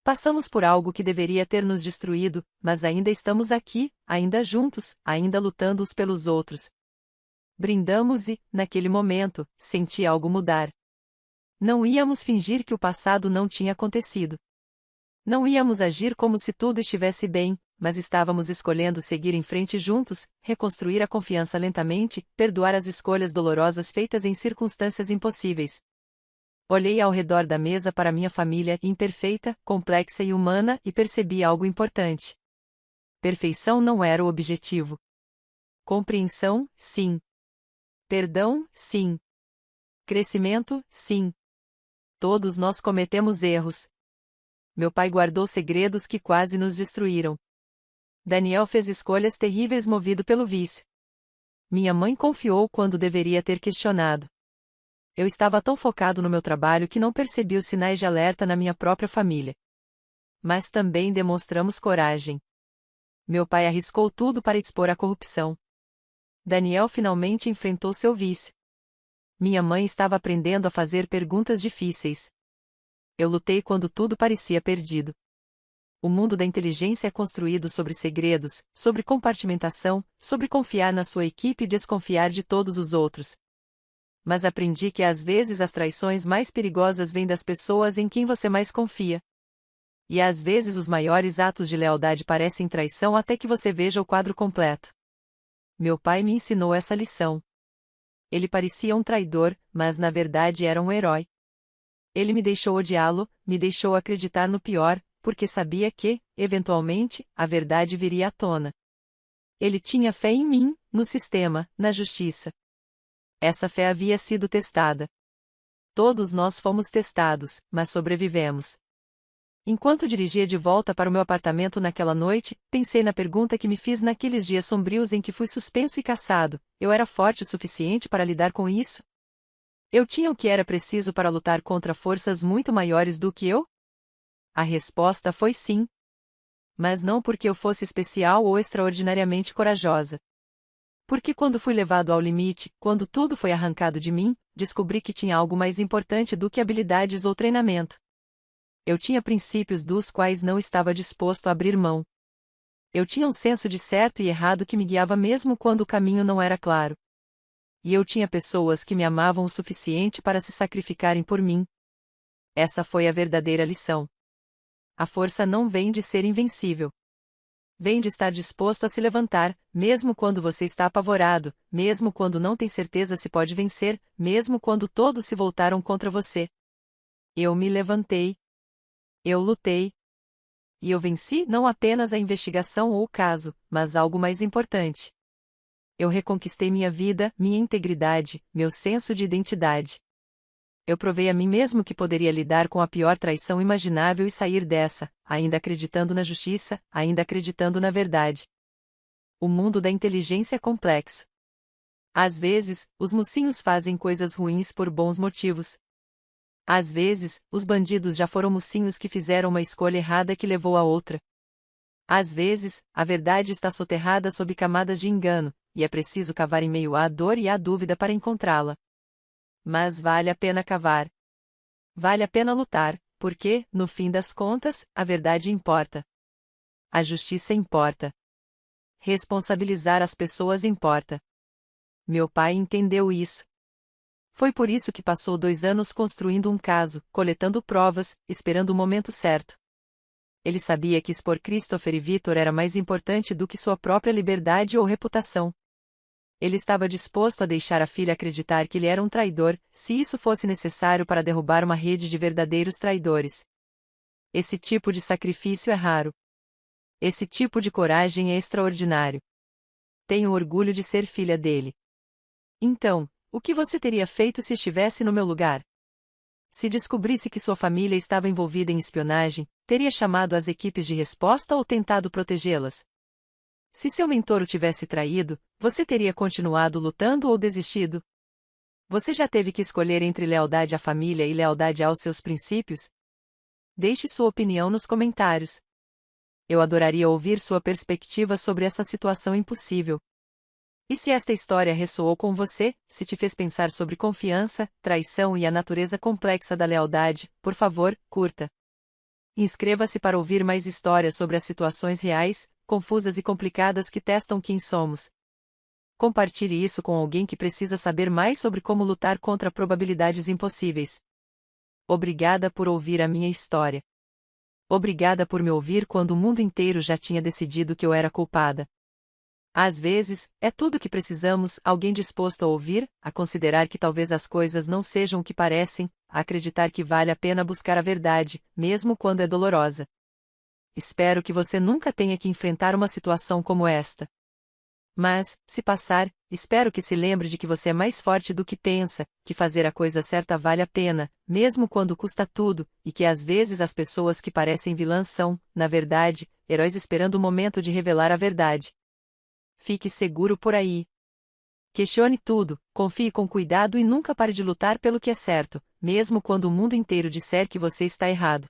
Passamos por algo que deveria ter nos destruído, mas ainda estamos aqui, ainda juntos, ainda lutando uns pelos outros. Brindamos e, naquele momento, senti algo mudar. Não íamos fingir que o passado não tinha acontecido. Não íamos agir como se tudo estivesse bem, mas estávamos escolhendo seguir em frente juntos, reconstruir a confiança lentamente, perdoar as escolhas dolorosas feitas em circunstâncias impossíveis. Olhei ao redor da mesa para minha família imperfeita, complexa e humana e percebi algo importante. Perfeição não era o objetivo. Compreensão, sim. Perdão, sim. Crescimento, sim. Todos nós cometemos erros. Meu pai guardou segredos que quase nos destruíram. Daniel fez escolhas terríveis movido pelo vício. Minha mãe confiou quando deveria ter questionado. Eu estava tão focado no meu trabalho que não percebi os sinais de alerta na minha própria família. Mas também demonstramos coragem. Meu pai arriscou tudo para expor a corrupção. Daniel finalmente enfrentou seu vício. Minha mãe estava aprendendo a fazer perguntas difíceis. Eu lutei quando tudo parecia perdido. O mundo da inteligência é construído sobre segredos, sobre compartimentação, sobre confiar na sua equipe e desconfiar de todos os outros. Mas aprendi que às vezes as traições mais perigosas vêm das pessoas em quem você mais confia. E às vezes os maiores atos de lealdade parecem traição até que você veja o quadro completo. Meu pai me ensinou essa lição. Ele parecia um traidor, mas na verdade era um herói. Ele me deixou odiá-lo, me deixou acreditar no pior, porque sabia que, eventualmente, a verdade viria à tona. Ele tinha fé em mim, no sistema, na justiça. Essa fé havia sido testada. Todos nós fomos testados, mas sobrevivemos. Enquanto dirigia de volta para o meu apartamento naquela noite, pensei na pergunta que me fiz naqueles dias sombrios em que fui suspenso e caçado: eu era forte o suficiente para lidar com isso? Eu tinha o que era preciso para lutar contra forças muito maiores do que eu? A resposta foi sim. Mas não porque eu fosse especial ou extraordinariamente corajosa. Porque quando fui levado ao limite, quando tudo foi arrancado de mim, descobri que tinha algo mais importante do que habilidades ou treinamento. Eu tinha princípios dos quais não estava disposto a abrir mão. Eu tinha um senso de certo e errado que me guiava mesmo quando o caminho não era claro. E eu tinha pessoas que me amavam o suficiente para se sacrificarem por mim. Essa foi a verdadeira lição. A força não vem de ser invencível. Vem de estar disposto a se levantar, mesmo quando você está apavorado, mesmo quando não tem certeza se pode vencer, mesmo quando todos se voltaram contra você. Eu me levantei. Eu lutei. E eu venci não apenas a investigação ou o caso, mas algo mais importante. Eu reconquistei minha vida, minha integridade, meu senso de identidade. Eu provei a mim mesmo que poderia lidar com a pior traição imaginável e sair dessa, ainda acreditando na justiça, ainda acreditando na verdade. O mundo da inteligência é complexo. Às vezes, os mocinhos fazem coisas ruins por bons motivos. Às vezes, os bandidos já foram mocinhos que fizeram uma escolha errada que levou a outra. Às vezes, a verdade está soterrada sob camadas de engano, e é preciso cavar em meio à dor e à dúvida para encontrá-la. Mas vale a pena cavar. Vale a pena lutar, porque, no fim das contas, a verdade importa. A justiça importa. Responsabilizar as pessoas importa. Meu pai entendeu isso. Foi por isso que passou 2 anos construindo um caso, coletando provas, esperando o momento certo. Ele sabia que expor Christopher e Victor era mais importante do que sua própria liberdade ou reputação. Ele estava disposto a deixar a filha acreditar que ele era um traidor, se isso fosse necessário para derrubar uma rede de verdadeiros traidores. Esse tipo de sacrifício é raro. Esse tipo de coragem é extraordinário. Tenho orgulho de ser filha dele. Então, o que você teria feito se estivesse no meu lugar? Se descobrisse que sua família estava envolvida em espionagem, teria chamado as equipes de resposta ou tentado protegê-las? Se seu mentor o tivesse traído, você teria continuado lutando ou desistido? Você já teve que escolher entre lealdade à família e lealdade aos seus princípios? Deixe sua opinião nos comentários. Eu adoraria ouvir sua perspectiva sobre essa situação impossível. E se esta história ressoou com você, se te fez pensar sobre confiança, traição e a natureza complexa da lealdade, por favor, curta. Inscreva-se para ouvir mais histórias sobre as situações reais, confusas e complicadas que testam quem somos. Compartilhe isso com alguém que precisa saber mais sobre como lutar contra probabilidades impossíveis. Obrigada por ouvir a minha história. Obrigada por me ouvir quando o mundo inteiro já tinha decidido que eu era culpada. Às vezes, é tudo que precisamos: alguém disposto a ouvir, a considerar que talvez as coisas não sejam o que parecem, a acreditar que vale a pena buscar a verdade, mesmo quando é dolorosa. Espero que você nunca tenha que enfrentar uma situação como esta. Mas, se passar, espero que se lembre de que você é mais forte do que pensa, que fazer a coisa certa vale a pena, mesmo quando custa tudo, e que às vezes as pessoas que parecem vilãs são, na verdade, heróis esperando o momento de revelar a verdade. Fique seguro por aí. Questione tudo, confie com cuidado e nunca pare de lutar pelo que é certo, mesmo quando o mundo inteiro disser que você está errado.